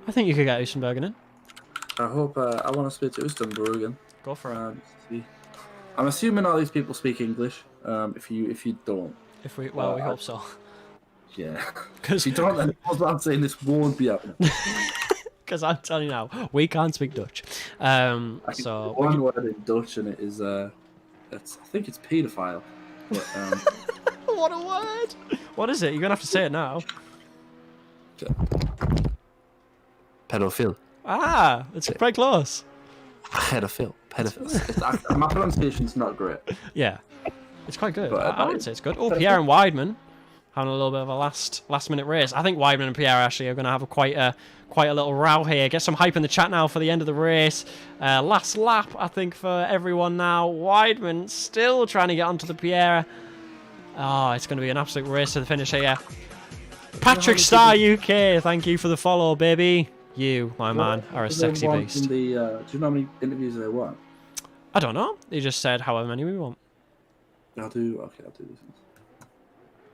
I think you could get Ustenbergen in. I hope. I want to speak to Ustenbergen. Go for it. I'm assuming all these people speak English. If you don't. We hope so. Yeah. Because you don't know. I was about saying this won't be happening. Because I'm telling you now, we can't speak Dutch. So one word in Dutch, and it is I think it's paedophile. But, what a word! What is it? You're gonna have to say it now. Pedophile. Ah, it's very close. Pedophile. My pronunciation's not great. Yeah, it's quite good. But, I would say it's good. Oh, Pierre and Weidman having a little bit of a last minute race. I think Weidman and Pierre actually are going to have quite a little row here. Get some hype in the chat now for the end of the race. Last lap, I think, for everyone now. Weidman still trying to get onto the Pierre. Oh, it's going to be an absolute race to the finish here. Patrick Star UK, thank you for the follow, baby. You, my man, are a sexy beast. Do you know how many interviews they want? I don't know. He just said however many we want. I'll do this one.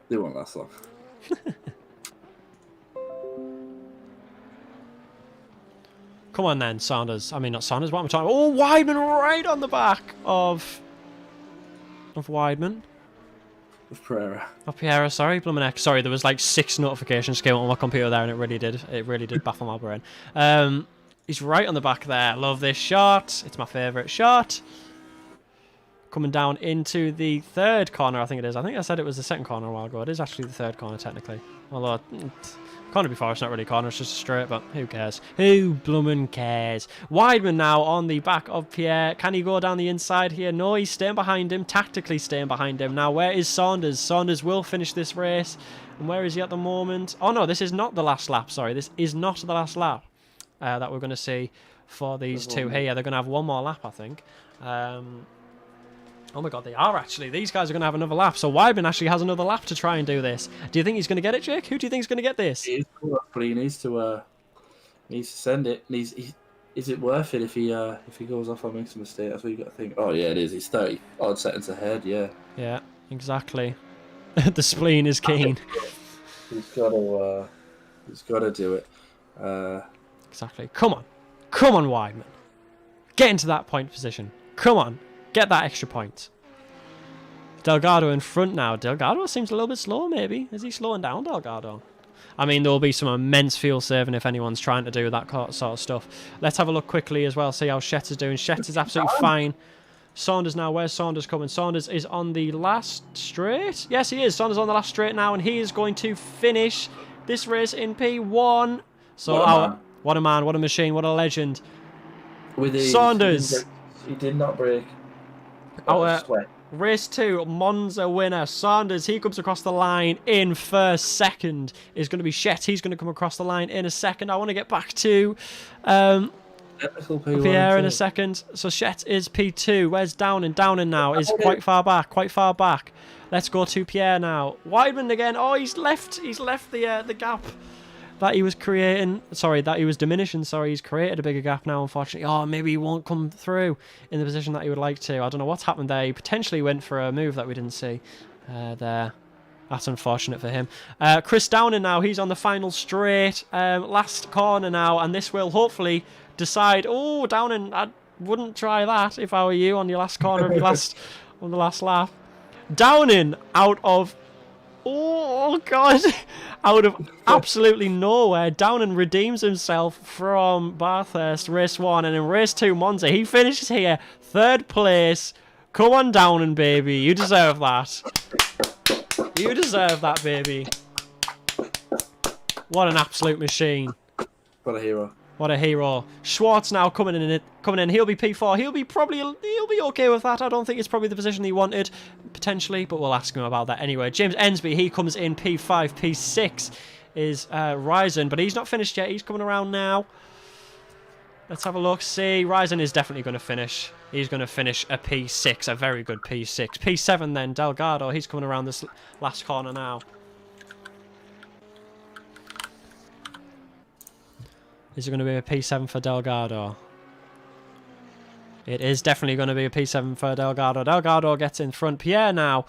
They won't last long. Come on then, Saunders. I mean, not Saunders, what am I talking about? Oh, Weidman right on the back of Weidman. Of Pereira. Of Pereira, sorry. Blooming heck. Sorry, there was like 6 notifications came on my computer there and it really did baffle my brain. He's right on the back there. Love this shot. It's my favourite shot. Coming down into the 3rd corner, I think it is. I think I said it was the 2nd corner a while ago. It is actually the 3rd corner, technically. Although, corner before, it's not really a corner, it's just a straight, but who cares? Who bloomin' cares? Weidman now on the back of Pierre. Can he go down the inside here? No, he's staying behind him, tactically staying behind him. Now, where is Saunders? Saunders will finish this race. And where is he at the moment? Oh, no, this is not the last lap. Sorry, this is not the last lap that we're going to see for these two here. They're going to have one more lap, I think. Oh my god, they are actually. These guys are going to have another lap. So Weidman actually has another lap to try and do this. Do you think he's going to get it, Jake? Who do you think is going to get this? He needs to send it. Is it worth it if he goes off and makes a mistake? That's what you got to think. Oh yeah, it is. He's 30 odd seconds ahead. Yeah. Yeah, exactly. The spleen is keen. He's got to do it. Exactly. Come on, Weidman. Get into that point position. Come on. Get that extra point. Delgado in front now. Delgado seems a little bit slow, maybe. Is he slowing down, Delgado? I mean, there will be some immense fuel saving if anyone's trying to do that sort of stuff. Let's have a look quickly as well, see how Shet's is doing. Shet's is absolutely fine. Saunders now. Where's Saunders coming? Saunders is on the last straight. Yes, he is. Saunders on the last straight now, and he is going to finish this race in P1. So, what a man, what a machine, what a legend. Saunders. He did not break. Race 2, Monza winner. Saunders, he comes across the line in first. Second is going to be Shet. He's going to come across the line in a second. I want to get back to Pierre in a second. So Shet is P2. Where's Downing? Downing now is quite far back. Let's go to Pierre now. Weidman again. Oh, he's left the gap that he was creating. Sorry, that he was diminishing. Sorry, he's created a bigger gap now, unfortunately. Oh, maybe he won't come through in the position that he would like to. I don't know what's happened there. He potentially went for a move that we didn't see there. That's unfortunate for him. Chris Downing now. He's on the final straight. Last corner now, and this will hopefully decide. Oh, Downing, I wouldn't try that if I were you on your last corner of your on the last lap. Downing out of... Oh, God. Out of absolutely nowhere, Downing redeems himself from Bathurst, race 1. And in race 2, Monza, he finishes here, 3rd place. Come on, Downing, baby. You deserve that. You deserve that, baby. What an absolute machine. What a hero. What a hero. Schwartz now coming in. He'll be P4. He'll be okay with that. I don't think it's probably the position he wanted, potentially, but we'll ask him about that anyway. James Ensby, he comes in P5. P6 is Ryzen, but he's not finished yet. He's coming around now. Let's have a look. See, Ryzen is definitely going to finish. He's going to finish a P6, a very good P6. P7 then, Delgado. He's coming around this last corner now. Is it going to be a P7 for Delgado? It is definitely going to be a P7 for Delgado. Delgado gets in front. Pierre now.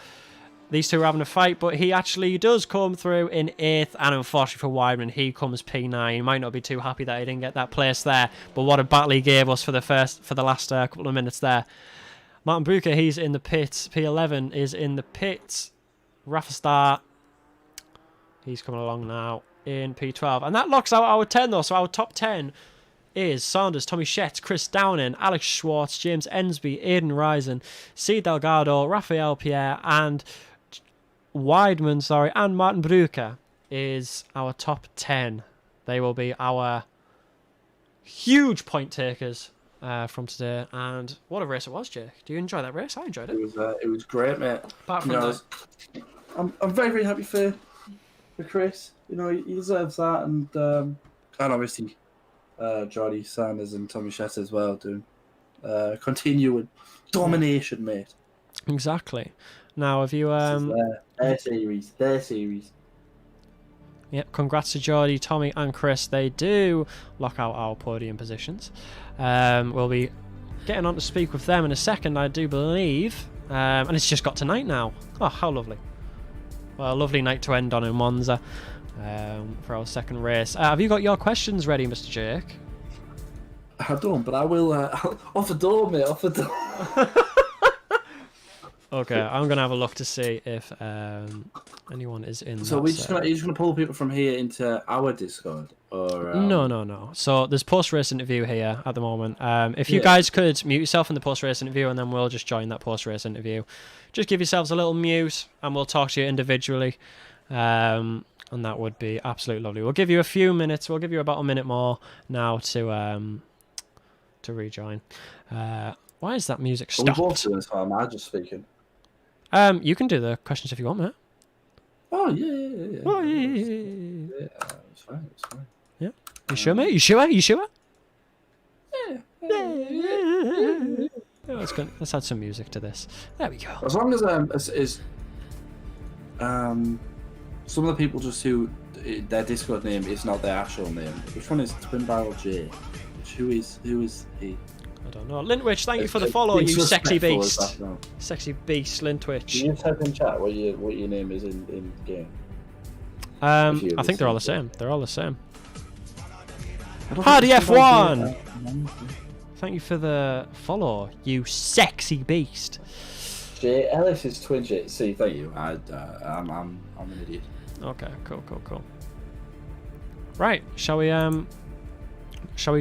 These two are having a fight, but he actually does come through in 8th. And unfortunately for Weidman, he comes P9. He might not be too happy that he didn't get that place there. But what a battle he gave us for the last couple of minutes there. Martin Bucher, he's in the pits. P11 is in the pits. Rafa Star. He's coming along now in P12. And that locks out our 10, though. So our top 10 is Saunders, Tommy Shetts, Chris Downing, Alex Schwartz, James Ensby, Aidan Risen, C. Delgado, Raphael Pierre, and Weidman, and Martin Breuker is our top 10. They will be our huge point takers from today. And what a race it was, Jake. Do you enjoy that race? I enjoyed it. It was great, mate. Apart from that. I'm very, very happy for Chris. You know, he deserves that, and obviously Jordy Sanders and Tommy Shetts as well doing continuing domination, mate. Exactly. Now, have you their series? Yep, congrats to Geordie, Tommy and Chris. They do lock out our podium positions. We'll be getting on to speak with them in a second, I do believe. And it's just got to night now. Oh, how lovely. Well, a lovely night to end on in Monza for our second race. Have you got your questions ready, Mr. Jake? I don't, but I will. Off the door, mate, off the door. Okay, I'm gonna have a look to see if anyone is in. So you're just gonna pull people from here into our Discord, or No. So there's post-race interview here at the moment. If you guys could mute yourself in the post-race interview, and then we'll just join that post-race interview. Just give yourselves a little mute, and we'll talk to you individually. And that would be absolutely lovely. We'll give you a few minutes. We'll give you about a minute more now to rejoin. Why is that music stopped? We're both doing this while I'm just speaking. You can do the questions if you want, mate. Oh yeah. Oh, yeah. Yeah, it's fine. Yeah. You sure, mate? You sure? Yeah. Oh, let's add some music to this. There we go. As long as some of the people just who their Discord name is not their actual name. Which one is Twin Barrel J? Who is he? I don't know. Lintwich, thank you for the follow, you sexy beast. Sexy beast, Lintwich. Can you type in chat what your name is in game? I think they're all the same. They're all the same. Hardy F1! Thank you for the follow, you sexy beast. J Ellis is Twin J. See, thank you. I'm an idiot. Okay, cool. Right, shall we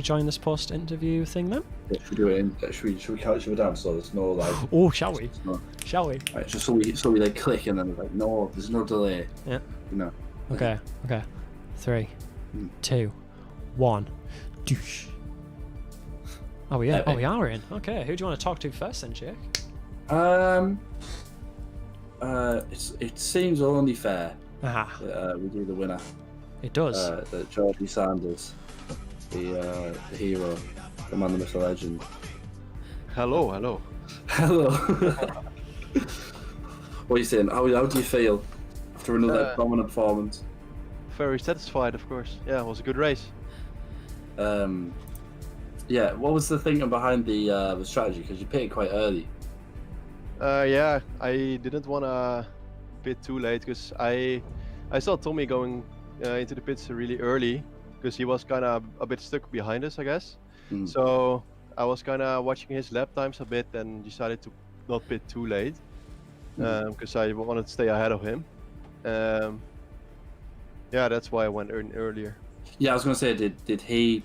join this post interview thing then? Yeah, should we do it should we count each other down so there's no like oh, shall we? Right, just so we like click and then like no, there's no delay. Yeah. You know. Okay. 3, 2, 1. Douche. Oh we are in. Okay, who do you want to talk to first then, Jake? It seems only fair. Aha. We do the winner. It does. That Jordy Sanders, the hero, the man, the myth, the legend. Hello. What are you saying? How do you feel after another dominant performance? Very satisfied, of course. Yeah, it was a good race. Yeah. What was the thinking behind the strategy? Because you pitted quite early. Yeah, I didn't want to pit too late because I saw Tommy going into the pits really early because he was kind of a bit stuck behind us, I guess. So I was kind of watching his lap times a bit and decided to not pit too late because I wanted to stay ahead of him. Yeah, that's why I went in earlier. Yeah, I was gonna say, did him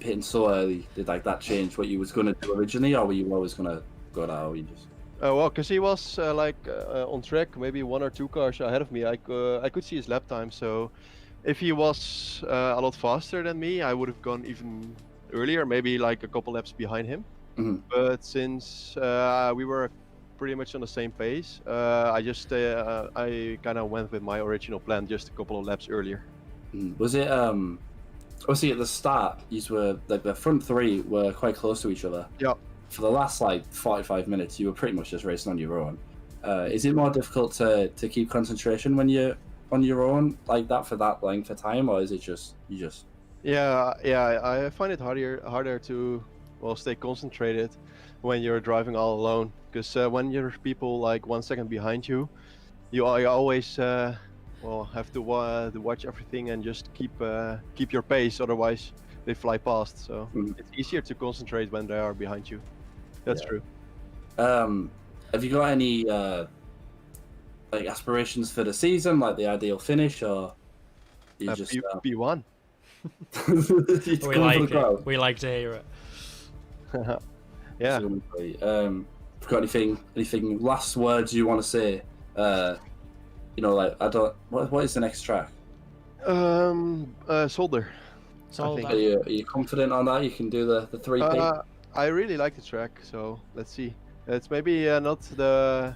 pitting so early? Did like that change what you was gonna do originally, or were you always gonna go that? Or you just? Well, because he was on track, maybe 1 or 2 cars ahead of me. I could see his lap time, so if he was a lot faster than me, I would have gone even earlier, maybe like a couple laps behind him. But since we were pretty much on the same pace, I kind of went with my original plan, just a couple of laps earlier. Was it obviously at the start, you were like the front three were quite close to each other. Yeah. For the last like 45 minutes, you were pretty much just racing on your own. Is it more difficult to keep concentration when you're on your own like that for that length of time, or is it just you just? Yeah. I find it harder to stay concentrated when you're driving all alone. Because when you're people like 1 second behind you, you always have to watch everything and just keep your pace. Otherwise, they fly past. So it's easier to concentrate when they are behind you. That's true. Have you got any like aspirations for the season, like the ideal finish, or You just P1. We like it. We like to hear it. Yeah. Got anything last words you want to say? Like what is the next track? Solder. Solder. Are you confident on that? You can do the 3P? I really like the track, so let's see. It's maybe not the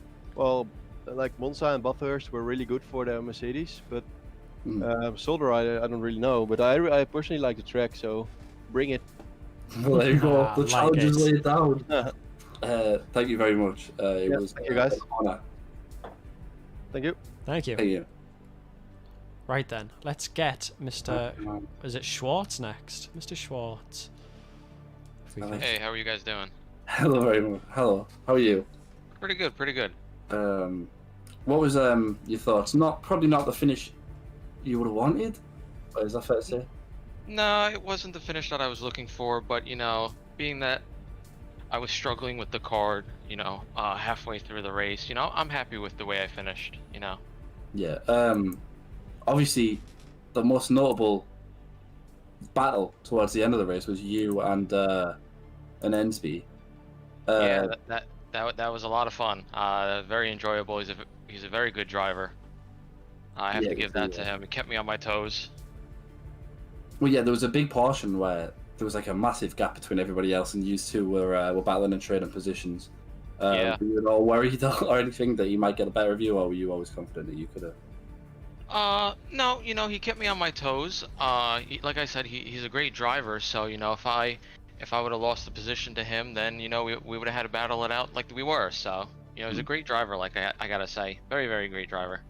like Monza and Bathurst were really good for the Mercedes, but Solder I don't really know. But I personally like the track, so bring it. Well, there you go. The challenge is laid down. Thank you very much. It was thank you guys. an honor. Thank you. Thank you. Thank you. Right then, let's get Mr. Is it Schwartz next? Mr. Schwartz. Hey, how are you guys doing? Hello, very much. Hello. How are you? Pretty good, pretty good. What was your thoughts? Probably not the finish you would have wanted. Is that fair to say? No, it wasn't the finish that I was looking for, but being that I was struggling with the card, halfway through the race, I'm happy with the way I finished, Yeah. Obviously, the most notable battle towards the end of the race was you and Ensby. Yeah, that was a lot of fun. Very enjoyable. He's a very good driver. I have to give that to him. He kept me on my toes. Well, yeah, there was a big portion where there was like a massive gap between everybody else, and you two were battling and trading positions. Yeah. Were you at all worried or anything that you might get a better view, or were you always confident that you could have? No, he kept me on my toes. Like I said, he's a great driver. So if I would have lost the position to him, then we would have had to battle it out like we were. So he's a great driver. Like I gotta say, very very great driver.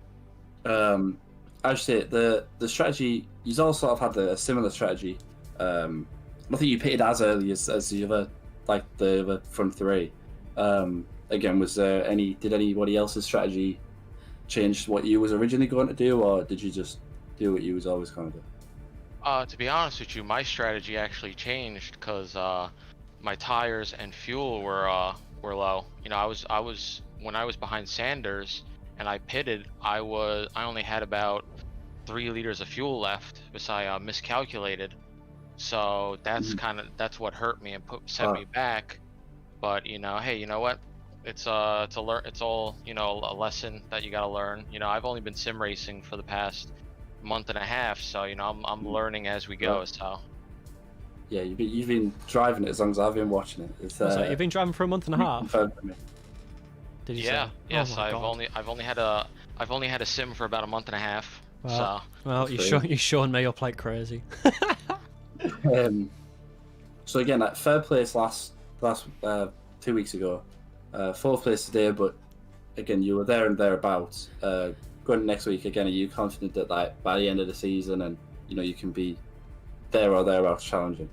I should say the strategy. You've all sort of had a similar strategy. I think you pitted as early as the other, like the other front three. Again, did anybody else's strategy change what you was originally going to do, or did you just do what you was always going to do? To be honest with you, my strategy actually changed because my tires and fuel were low. I was when I was behind Sanders and I pitted, I only had about 3 liters of fuel left because I miscalculated. So that's what hurt me and set me back. But hey, you know what? It's all a lesson that you gotta learn. I've only been sim racing for the past month and a half, so I'm learning as we go. So yeah, you've been driving it as long as I've been watching it. You've been driving for a month and a half. Did you say? Yes, I've only had a sim for about a month and a half. Well, you're showing me up like crazy. So again, at third place last 2 weeks ago, fourth place today, but again you were there and thereabouts. Going next week again, are you confident that by the end of the season and you can be there or thereabouts challenging?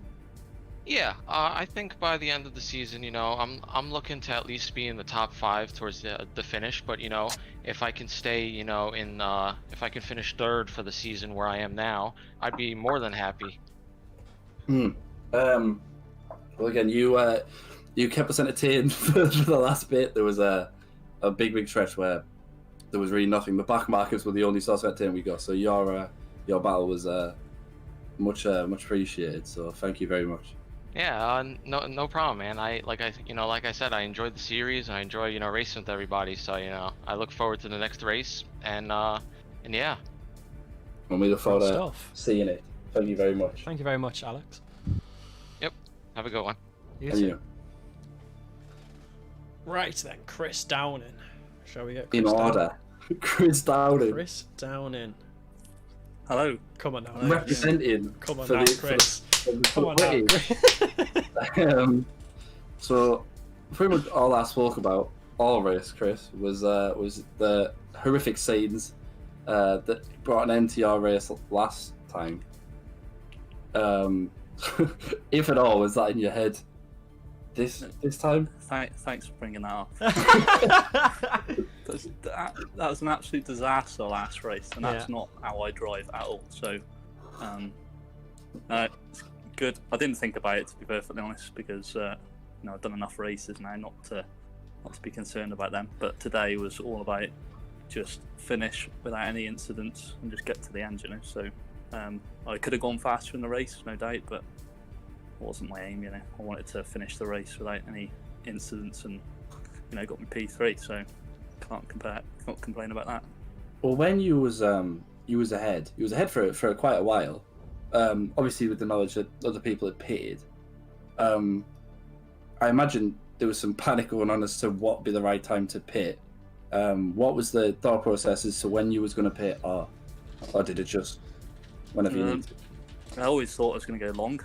Yeah, I think by the end of the season, I'm looking to at least be in the top 5 towards the finish. But if I can stay, if I can finish third for the season where I am now, I'd be more than happy. Well, again, you kept us entertained for the last bit. There was a big stretch where there was really nothing. The back markers were the only source of entertainment we got. So your battle was much appreciated. So thank you very much. Yeah, no problem, man. Like I said, I enjoyed the series. I enjoy racing with everybody. So I look forward to the next race, and yeah. And we look forward to seeing it. Thank you very much. Thank you very much, Alex. Yep. Have a good one. You too. Right then, Chris Downing. Shall we get Chris in order? Chris Downing. Chris Downing. Hello. Come on now. Representing. Come on now, Chris. Come on now, Chris. So, pretty much all I spoke about all race, Chris, was the horrific scenes that brought an end to your race last time. If at all, was that in your head this time? Thanks for bringing that up. that was an absolute disaster last race, and that's not how I drive at all. So, it's good. I didn't think about it, to be perfectly honest, because I've done enough races now not to be concerned about them. But today was all about just finish without any incidents and just get to the end. So I could have gone faster in the race, no doubt, but it wasn't my aim. I wanted to finish the race without any incidents, and got me P3, so can't complain about that. Well, when you was ahead for quite a while. Obviously, with the knowledge that other people had pitted, I imagine there was some panic going on as to what would be the right time to pit. What was the thought process as to when you was going to pit, or did it just whenever you needed? I always thought I was going to go long.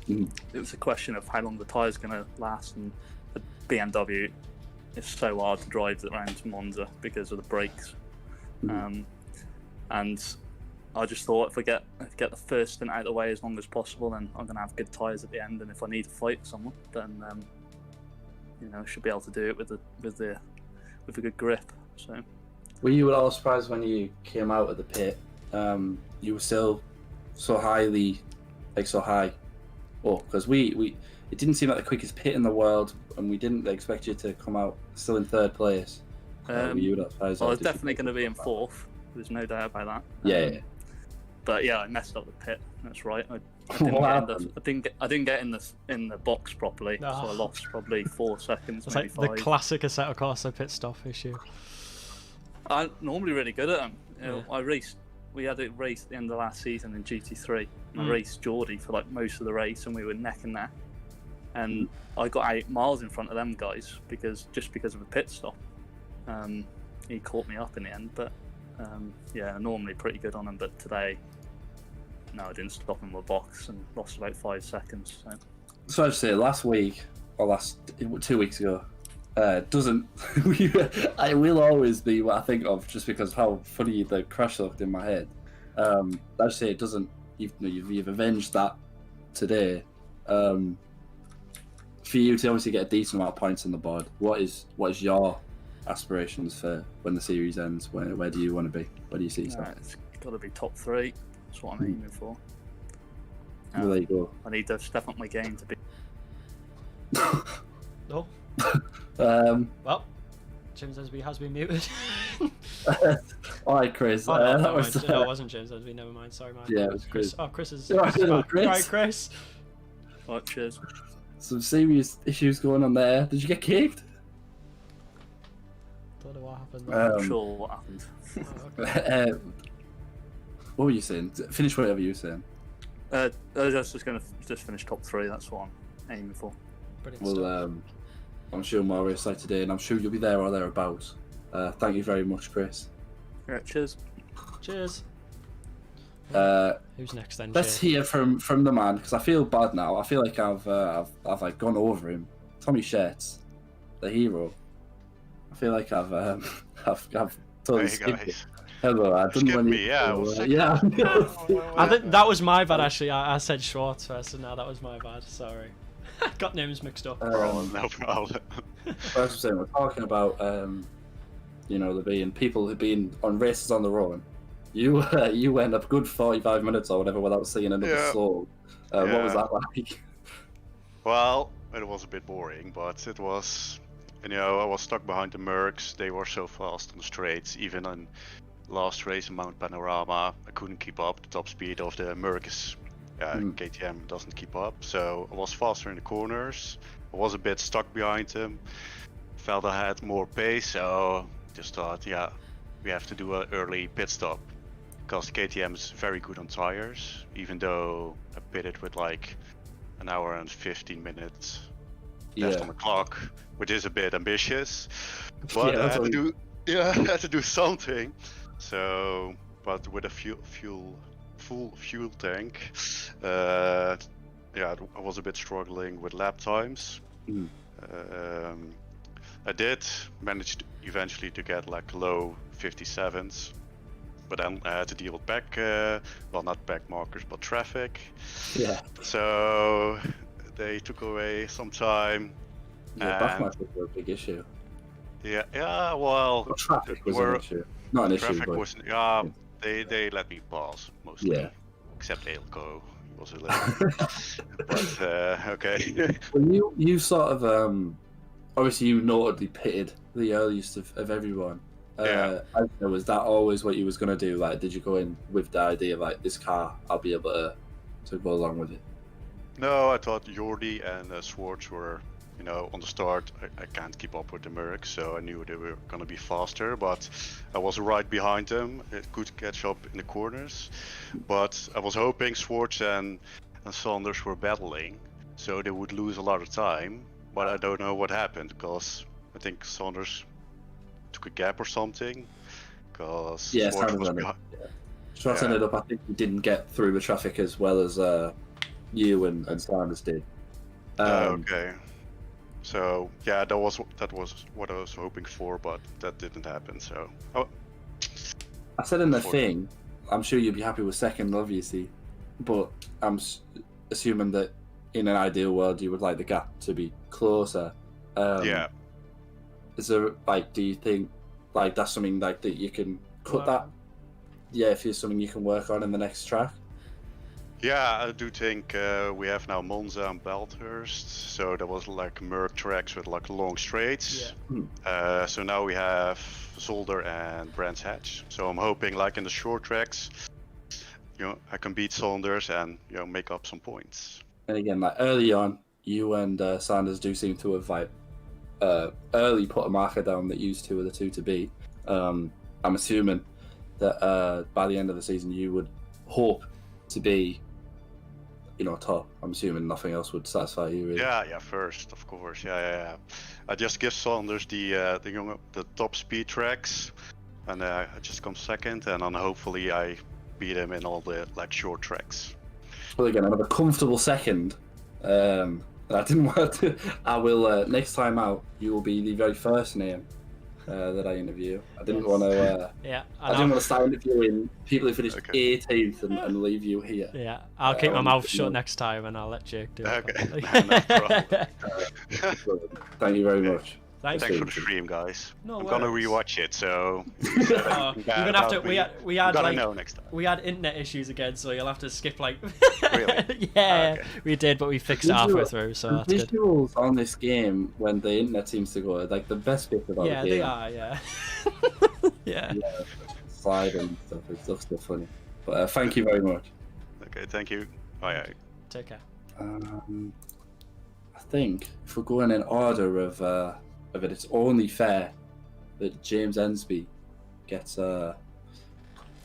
It was a question of how long the tyre's going to last, and the BMW is so hard to drive around Monza because of the brakes. And I just thought if I get the first stint out of the way as long as possible, then I'm going to have good tyres at the end. And if I need to fight someone, then I should be able to do it with a good grip. So, were you at all surprised when you came out of the pit? You were still so high. Well, because it didn't seem like the quickest pit in the world, and we didn't expect you to come out still in third place. Were you not surprised? I was definitely going to be in fourth. There's no doubt about that. Yeah. But yeah, I messed up the pit. That's right. I didn't get in the box properly, so I lost probably 4 seconds. It's maybe like 5. the classic Assetto Corsa pit stop issue. I'm normally really good at them. We had a race at the end of last season in GT3. I raced Geordie for like most of the race, and we were neck and neck. And I got 8 miles in front of them guys because of a pit stop. He caught me up in the end, but normally pretty good on him. But today, no, I didn't stop in my box and lost about 5 seconds. So I'd say last week or 2 weeks ago. Doesn't I will always be what I think of just because of how funny the crash looked in my head. I'd say it doesn't. You've avenged that today. For you to obviously get a decent amount of points on the board, what is your aspirations for when the series ends? Where do you want to be? Where do you see yourself? It's got to be top 3. That's what I'm aiming for. Well, there you go. I need to step up my game to be. No. Well, James Esby has been muted. All right, Chris. Oh, no, it wasn't James Esby. Never mind. Sorry, man. Yeah, it was Chris. Oh, Chris is. Chris. Right, Chris. Right, cheers. Some serious issues going on there. Did you get kicked? Don't know what happened. I'm sure what happened. Oh, okay. What were you saying? Finish whatever you were saying. I was just going to finish top 3. That's what I'm aiming for. Brilliant Well, stuff. I'm sure more race like today, and I'm sure you'll be there or thereabouts. Thank you very much, Chris. Right, cheers. Cheers. Who's next then? Let's hear from the man, because I feel bad now. I feel like I've like gone over him. Tommy Schertz, the hero. I feel like I've totally skipped it. Hello, I didn't Skip want me, yeah. yeah. I think that was my bad actually. I said Schwartz first, and now that was my bad. Sorry, got names mixed up. No problem. As I'm saying, we're talking about there being people who've been on races on their own. You went a good 45 minutes or whatever without seeing another soul. What was that like? Well, it was a bit boring, but it was, I was stuck behind the Mercs. They were so fast on the straights. Even on last race in Mount Panorama, I couldn't keep up. The top speed of the Mercs KTM doesn't keep up. So I was faster in the corners. I was a bit stuck behind them. Felt I had more pace, so just thought, we have to do an early pit stop. Because KTM is very good on tires, even though I pitted with like an hour and 15 minutes left on the clock, which is a bit ambitious. But I had to do something. So, but with a full fuel tank, I was a bit struggling with lap times. I did manage eventually to get like low 57s, but then I had to deal with not back markers, but traffic. Yeah. So they took away some time. Yeah, back markers were a big issue. Yeah, well, traffic was an issue. Not an issue, traffic but was, they let me pass mostly. Yeah. Except Ailco, he was a little. But okay. Well, you sort of obviously you notably pitted the earliest of everyone. Was that always what you was gonna do? Like, did you go in with the idea of, like, this car, I'll be able to go along with it? No, I thought Jordi and Swartz were, on the start. I can't keep up with the Mercs, so I knew they were gonna be faster. But I was right behind them. It could catch up in the corners, but I was hoping Swartz and Saunders were battling, so they would lose a lot of time. But I don't know what happened, because I think Saunders took a gap or something. Because Swartz was behind. Swartz ended up, I think, he didn't get through the traffic as well as you and Sanders did. Okay. So yeah, that was what I was hoping for, but that didn't happen. So I said in the thing, I'm sure you'd be happy with second, obviously, but I'm assuming that in an ideal world you would like the gap to be closer. Yeah. Is there, like, do you think, like, that's something like that you can cut that? Yeah, if it's something you can work on in the next track. Yeah, I do think we have now Monza and Belthurst, so that was like Merc tracks with like long straights. Yeah. So now we have Zolder and Brands Hatch. So I'm hoping, like in the short tracks, I can beat Saunders and make up some points. And again, like early on, you and Sanders do seem to have like early put a marker down that you two are the two to beat. I'm assuming that by the end of the season you would hope to be top. I'm assuming nothing else would satisfy you, really. Yeah, first, of course. Yeah. I just give Saunders the top speed tracks, and I just come second, and then hopefully I beat him in all the like short tracks. Well, again, another comfortable second. And I didn't want to. I will next time out. You will be the very first name that I interview. I didn't want to. I didn't want to start interviewing people who finished 18th and leave you here. Yeah, I'll keep my mouth shut next time, and I'll let Jake do it. Okay. No problem. Thank you very much. Thanks for the stream, guys. No I'm gonna worries. rewatch it, so you're gonna have to. We had like know next time. we had internet issues again, so you'll have to skip like. Really? Yeah, Okay. We did, but we fixed it halfway through, so that's good. Visuals on this game when the internet seems to go are like the best bit about the game. Yeah, they are. Yeah. Yeah. Slide and stuff. It looks so funny. But thank you very much. Okay, thank you. Bye. Take care. I think if we're going in order of it, it's only fair that James Ensby gets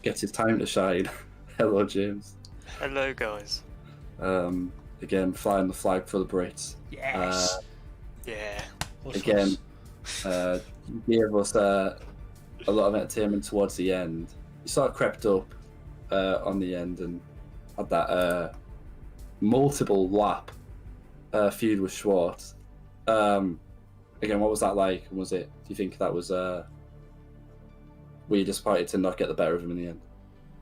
his time to shine. Hello, James. Hello, guys. Again, flying the flag for the Brits. Yes. Yeah. Again, you gave us a lot of entertainment towards the end. You sort of crept up on the end and had that multiple lap feud with Schwartz. Again, what was that like? Was it? Do you think that was? Were you disappointed to not get the better of him in the end?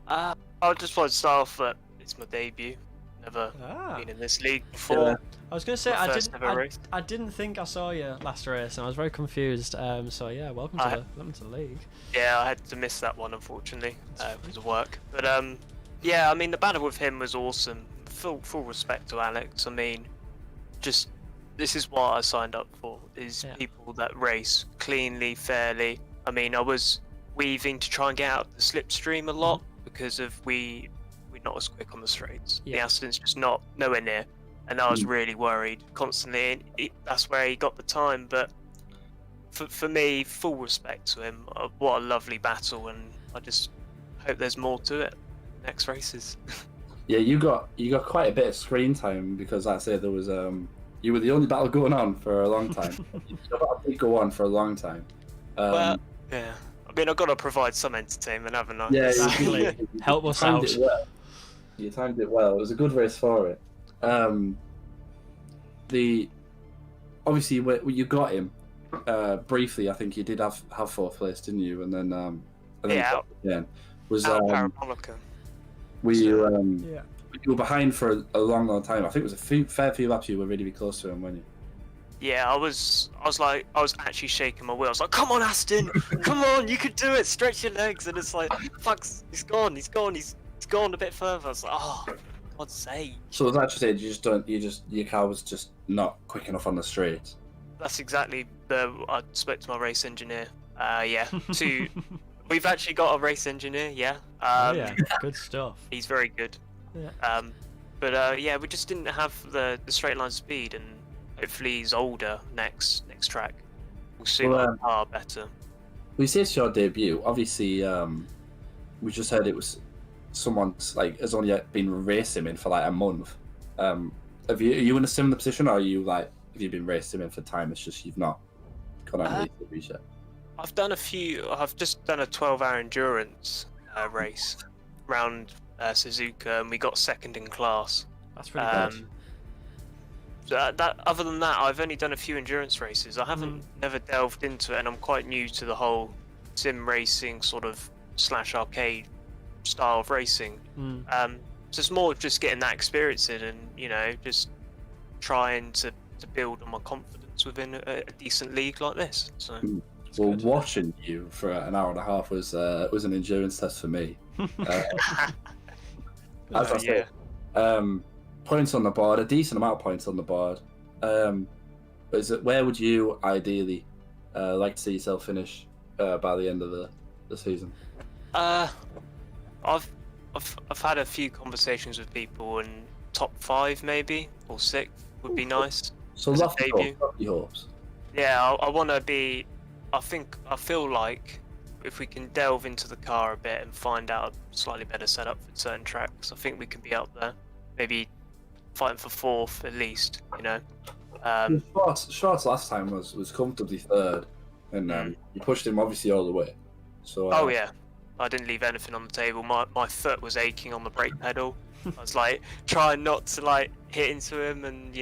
I'll just want to start off that it's my debut. Never been in this league before. Yeah. I was gonna say My I didn't think I saw you last race, and I was very confused. So yeah, welcome to the league. Yeah, I had to miss that one, unfortunately, because of work. But yeah, I mean the battle with him was awesome. Full respect to Alex. I mean, just this is what I signed up for: is people that race cleanly, fairly. I mean, I was weaving to try and get out the slipstream a lot because of we're not as quick on the straights. The Aston's just nowhere near, and I was really worried constantly. And that's where he got the time. But for me, full respect to him. What a lovely battle, and I just hope there's more to it next races. Yeah, you got quite a bit of screen time because I say there was you were the only battle going on for a long time. The battle did go on for a long time. Well, yeah. I mean, I've got to provide some entertainment, haven't I? Yeah, Exactly. Help us out. You timed it well. It was a good race for it. Obviously you got him briefly. I think you did have fourth place, didn't you? And then you got again. Was Parabolica. You were behind for a long time. I think it was a fair few laps you were really close to him, weren't you? Yeah, I was actually shaking my wheel. I was like, "Come on, Aston! Come on, you can do it! Stretch your legs!" And it's like, "Fuck, he's gone a bit further." I was like, "Oh, God's sake!" So as I just said, your car was just not quick enough on the straight. That's exactly I spoke to my race engineer. Yeah, two. We've actually got a race engineer. Yeah. Oh yeah, good stuff. He's very good. Yeah. But yeah, we just didn't have the straight line speed, and hopefully he's older next track. We'll see our car better. We say it's your debut. Obviously, we just heard it was someone's like has only been racing in for like a month. Are you in a similar position, or are you like have you been racing in for time? It's just you've not gone on race series yet. I've done a few. I've just done a 12-hour endurance race round Suzuka, and we got second in class. That's pretty good. So that other than that, I've only done a few endurance races. I haven't never delved into it, and I'm quite new to the whole sim racing sort of / arcade style of racing. So it's more of just getting that experience in, and just trying to build on my confidence within a decent league like this. So. Well, watching you for an hour and a half was an endurance test for me. As I said, points on the board, a decent amount of points on the board. Where would you ideally like to see yourself finish by the end of the season? I've had a few conversations with people, and top 5 maybe or 6 would be nice. So lofty hopes. Yeah, I want to be. I feel like if we can delve into the car a bit and find out a slightly better setup for certain tracks, I think we can be up there. Maybe fighting for 4th at least. Schwartz last time was comfortably 3rd, and you pushed him obviously all the way. So. Oh yeah, I didn't leave anything on the table. My foot was aching on the brake pedal. I was like trying not to like hit into him and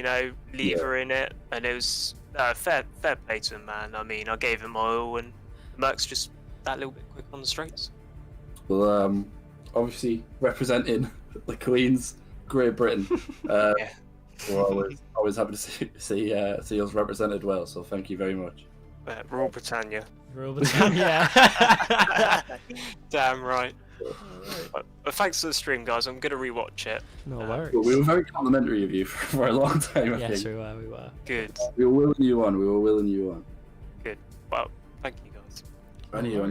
lever in it, and it was fair play to him, man. I mean, I gave him my all, and Merck's just that little bit quick on the straights. Well, obviously representing the Queen's Great Britain. Yeah. We're always happy to see us represented well. So thank you very much. Rule Britannia. Rule Britannia. Damn right. But thanks for the stream, guys. I'm gonna rewatch it. No worries. We were very complimentary of you for a long time. I yes, think. we were. Good. We were willing you on. Good. Well, thank you, guys. On you.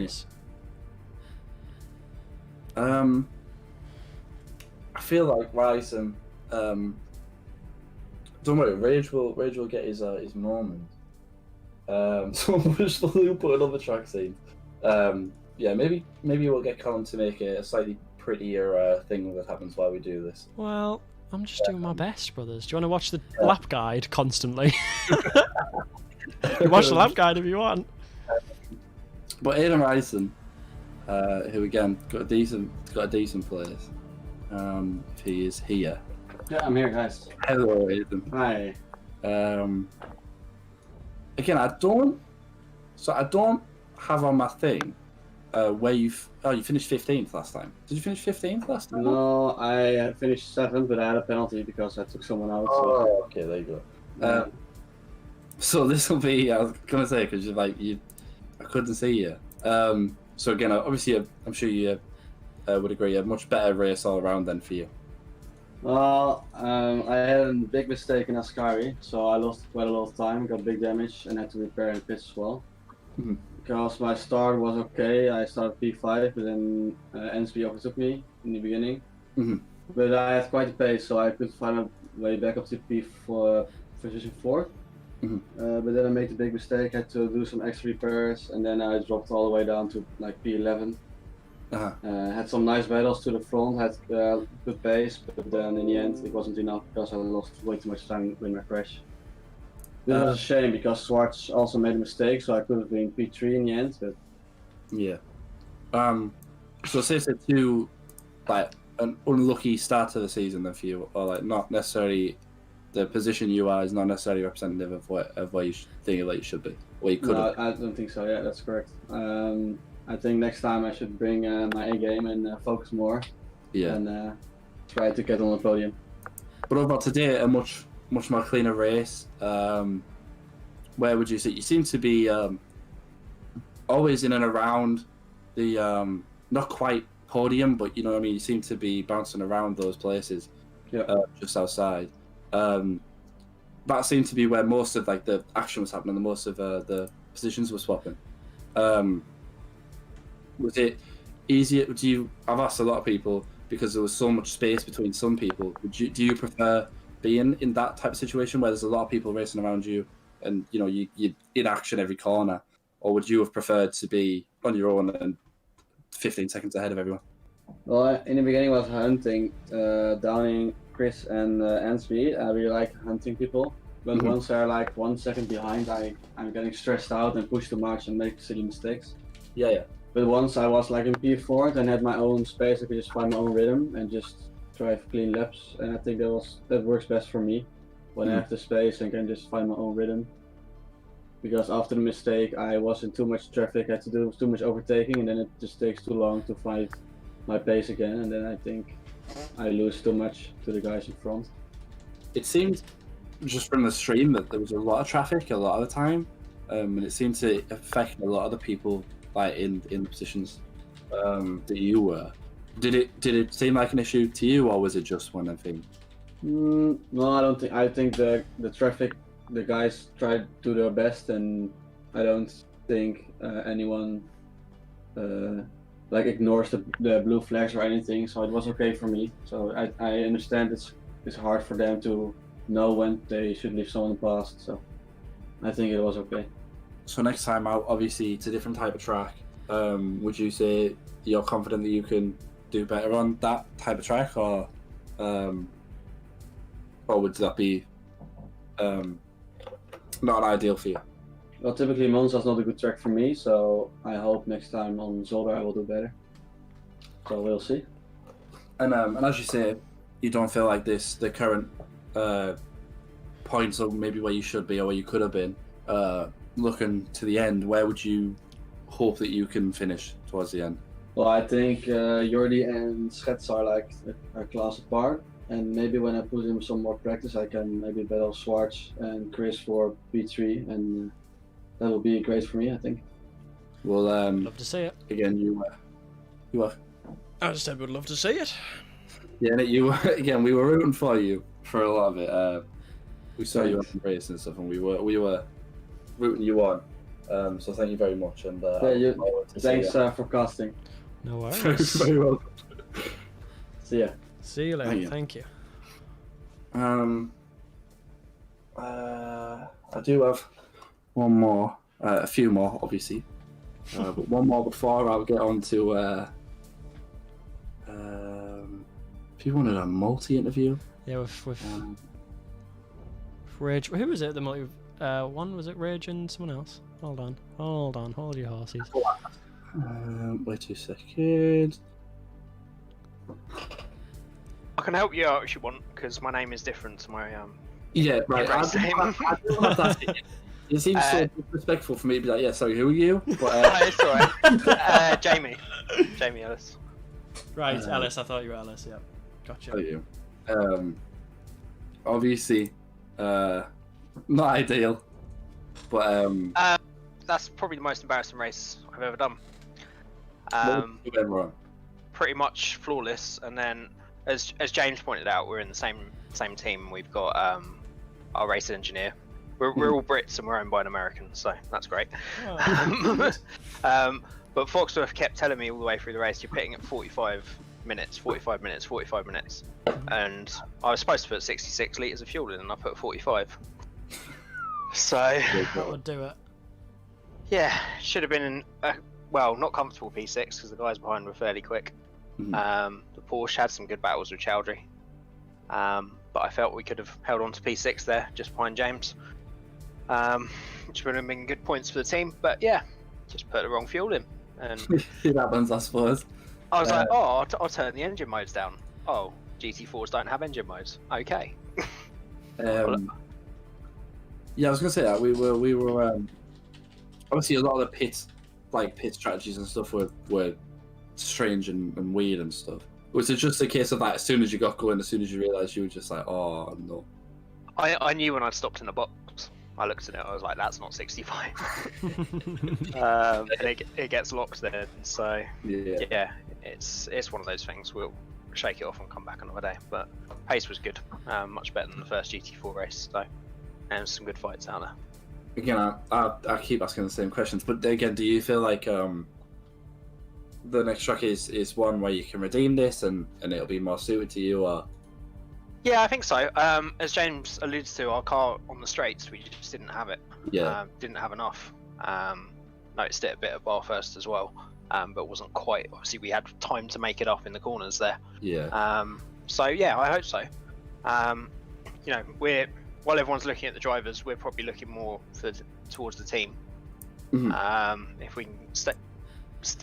I feel like Ryson. Don't worry, Rage will get his moment. So we'll push the loop on another track scene. Yeah, maybe we'll get Colin to make a slightly prettier thing that happens while we do this. Well, I'm just doing my best, brothers. Do you want to watch the lap guide constantly? You watch the lap guide if you want. But Aidan Ryson, who again got a decent place. He is here. Yeah, I'm here, guys. Hello, Aidan. Hi. Again, I don't have on my thing where you finished 15th last time. Did you finish 15th last time? No, I finished 7th, but I had a penalty because I took someone out. Oh, okay, there you go. So this will be, I was gonna say, because I couldn't see you. So again, obviously, I'm sure you would agree, a much better race all around then for you. Well, I had a big mistake in Ascari, so I lost quite a lot of time, got big damage, and had to repair in pits as well. Mm-hmm. Because my start was okay, I started P5, but then NSP overtook me in the beginning. Mm-hmm. But I had quite a pace, so I could find a way back up to P4, position 4. Mm-hmm. But then I made a big mistake, had to do some extra repairs, and then I dropped all the way down to like P11. Had some nice battles to the front, had good pace, but then in the end it wasn't enough because I lost way too much time with my crash. This was a shame because Schwartz also made a mistake, so I could have been P3 in the end. But yeah. So say it's like an unlucky start to the season then for you, or like not necessarily the position you are is not necessarily representative of where you think like you should be, or you could. No, I don't think so. Yeah, that's correct. I think next time I should bring my A game and focus more. Yeah. And try to get on the podium. But about today, a much more cleaner race. Where would you say you seem to be always in and around the not quite podium, but you know what I mean. You seem to be bouncing around those places, just outside. That seemed to be where most of like the action was happening, and most of the positions were swapping. Was it easier? I've asked a lot of people because there was so much space between some people. Do you prefer being in that type of situation where there's a lot of people racing around you and you're in action every corner, or would you have preferred to be on your own and 15 seconds ahead of everyone? Well, in the beginning I was hunting, Downing, Chris, and Ansby. I really like hunting people, but once they're like 1 second behind, I'm getting stressed out and push too much and make silly mistakes. Yeah. But once I was like in P4 and had my own space, I could just find my own rhythm and just drive clean laps. And I think that works best for me when I have the space and can just find my own rhythm. Because after the mistake, I was in too much traffic, I had to do too much overtaking, and then it just takes too long to find my pace again, and then I think I lose too much to the guys in front. It seemed just from the stream that there was a lot of traffic a lot of the time, and it seemed to affect a lot of the people like in the positions that you were. Did it seem like an issue to you, or was it just one thing? No, I don't think. I think the traffic, the guys try to do their best, and I don't think anyone like ignores the blue flags or anything. So it was okay for me. So I understand it's hard for them to know when they should leave someone past. So I think it was okay. So next time out, obviously it's a different type of track. Would you say you're confident that you can do better on that type of track, or would that be not ideal for you? Well, typically Monza is not a good track for me, so I hope next time on Zolder I will do better. So we'll see. And as you say, you don't feel like the current points or maybe where you should be or where you could have been. Looking to the end, where would you hope that you can finish towards the end? Well, I think Jordi and Schets are like a class apart, and maybe when I put in some more practice, I can maybe battle Schwartz and Chris for P3, and that will be great for me, I think. Well, love to see it. Again, you are. I just said we'd love to see it. Yeah, you again. We were rooting for you for a lot of it. We saw you on the race and stuff, and we were rooting you on. So thank you very much. And thanks for casting. No worries. Very welcome. See ya. See you later. Thank you. I do have one more, a few more, obviously, but one more before I'll get on to. If you wanted a multi-interview. Yeah, with Rage. Who was it? The multi one, was it Rage and someone else? Hold on, hold your horses. Wait 2 seconds. I can help you out if you want, because my name is different to my Yeah, right. I do want to ask it. It seems so disrespectful for me to be like, yeah, sorry, who are you? But, it's alright. Jamie Ellis. Right, Ellis. I thought you were Ellis. Yeah, gotcha. You. Obviously, not ideal, but that's probably the most embarrassing race I've ever done. what went wrong? Pretty much flawless, and then as James pointed out, we're in the same team. We've got our race engineer. We're all Brits and we're owned by an American, so that's great. Oh. But Foxworth kept telling me all the way through the race, you're pitting at 45 minutes, and I was supposed to put 66 litres of fuel in, and I put 45. So that would do it. Yeah, should have been in not comfortable P6 because the guys behind were fairly quick. The Porsche had some good battles with Chowdhury, but I felt we could have held on to P6 there, just behind James, which would have been good points for the team. But yeah, just put the wrong fuel in, and it happens, I suppose. I was like, oh, I'll turn the engine modes down. Oh, GT4s don't have engine modes. Okay. Yeah, I was gonna say that we were obviously a lot of the pit strategies and stuff were strange and weird and stuff. Was it just a case of that as soon as you got going, as soon as you realised, you were just like, oh no? I knew when I'd stopped in the box. I looked at it, I was like, that's not 65. And it gets locked then, so yeah, it's one of those things. We'll shake it off and come back another day. But pace was good, much better than the first GT4 race, so, and some good fights out there. again, I keep asking the same questions, but again, do you feel like the next track is one where you can redeem this and it'll be more suited to you, or? Yeah, I think so. As James alluded to, our car on the straights, we just didn't have it. Yeah. Didn't have enough. Noticed it a bit at Barfirst as well, but wasn't quite. Obviously, we had time to make it up in the corners there. Yeah. So yeah, I hope so. You know, while everyone's looking at the drivers, we're probably looking more towards the team. Mm-hmm. If we can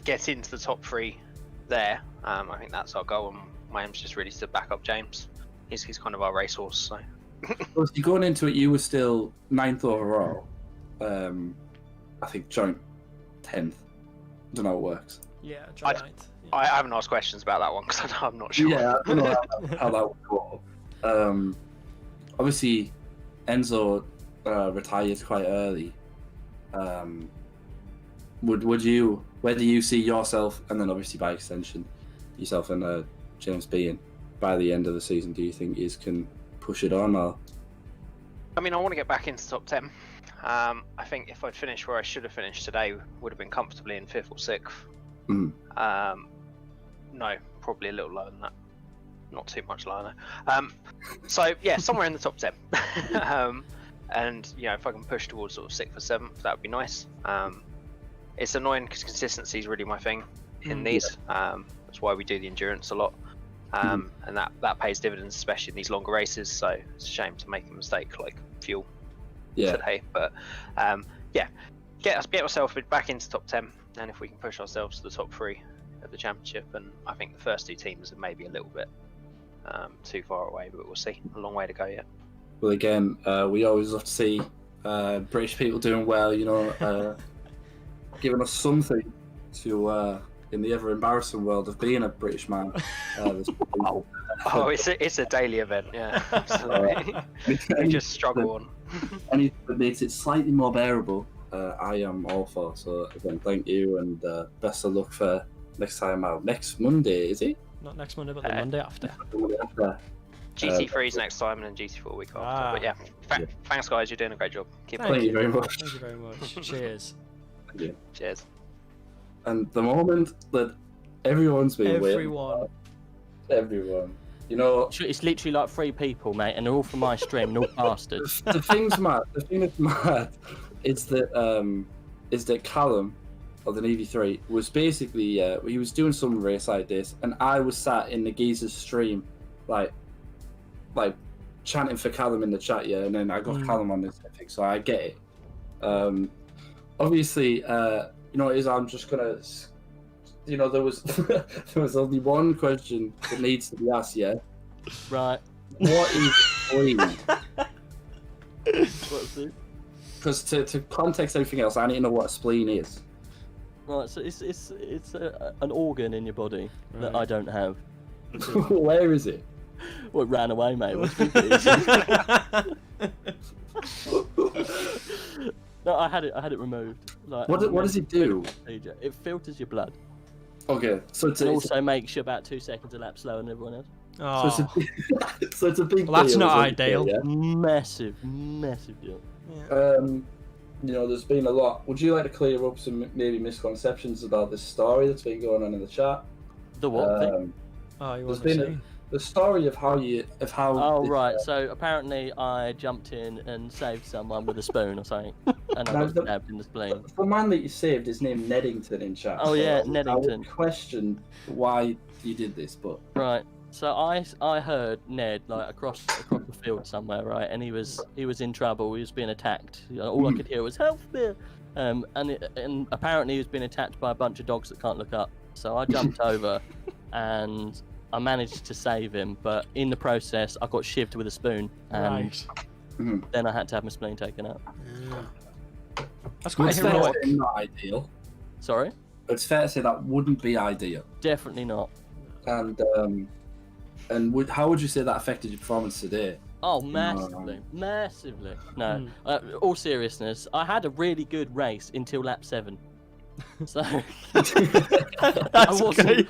get into the top 3 there, I think that's our goal. And my aim's just really to back up James. He's kind of our racehorse. So. Well, going into it, you were still 9th overall. I think joint 10th. I don't know how it works. Yeah, joint 9th. I haven't asked questions about that one because I'm not sure. Yeah, I don't know how that would go. Obviously, Enzo retired quite early. Where do you see yourself, and then obviously by extension, yourself and James being by the end of the season? Do you think you can push it on, or? I mean, I want to get back into top 10. I think if I'd finished where I should have finished today, would have been comfortably in 5th or 6th. Mm. No, probably a little lower than that. Not too much lower though. So yeah, somewhere in the top 10. And you know, if I can push towards sort of 6th or 7th, that would be nice. It's annoying because consistency is really my thing in these. That's why we do the endurance a lot. And that pays dividends, especially in these longer races. So it's a shame to make a mistake like fuel today. But yeah, get myself back into top 10, and if we can push ourselves to the top 3 of the championship, and I think the first 2 teams are maybe a little bit too far away, but we'll see. A long way to go yet. Well, again, we always love to see British people doing well. You know, giving us something to in the ever embarrassing world of being a British man. It's a daily event. Yeah, absolutely. We just struggle on. Anything that makes it slightly more bearable, I am all for. So again, thank you, and best of luck for next time out. Next Monday, is it? Not next Monday, but the Monday after. GT3 is next time, and then GT4 week after. But yeah, thanks guys, you're doing a great job. Keep Thank you very much. Thank you very much. Cheers. Thank you. Cheers. And the moment that everyone's been waiting, everyone, you know, it's literally like 3 people, mate, and they're all from my stream, and all bastards. The thing that's mad is that Callum of the Navy 3 was basically he was doing some race like this, and I was sat in the geezer's stream, like chanting for Callum in the chat, and then I got Callum on this epic, so I get it. Obviously, you know, I'm just gonna, you know, there was only one question that needs to be asked, Right. What is spleen? What's it? Because to context everything else, I need to know what a spleen is. Right, so it's an organ in your body that I don't have. Where is it? Well, it ran away, mate. What's it? No, I had it removed. Like, what does it do? It filters your blood. Okay, so it also makes you about 2 seconds a lap slower than everyone else. Oh. So it's a big well, that's deal, not ideal. Yeah? Massive deal. Yeah. You know, there's been a lot. Would you like to clear up some maybe misconceptions about this story that's been going on in the chat? The what thing? Oh, you there's want been to see? The story of how. Oh right, so apparently I jumped in and saved someone with a spoon or something, and I got stabbed in the spleen. The man that you saved is named Neddington in chat. Oh yeah, Neddington. I would question why you did this, but right. So I heard Ned like across the field somewhere, right, and he was in trouble. He was being attacked. All I could hear was "Help me!" And apparently he was being attacked by a bunch of dogs that can't look up. So I jumped over, and I managed to save him, but in the process, I got shivved with a spoon, and then I had to have my spleen taken out. Yeah. That's quite heroic. Not ideal. Sorry? It's fair to say that wouldn't be ideal. Definitely not. And how would you say that affected your performance today? Oh, massively. No, all seriousness, I had a really good race until lap 7. So I wasn't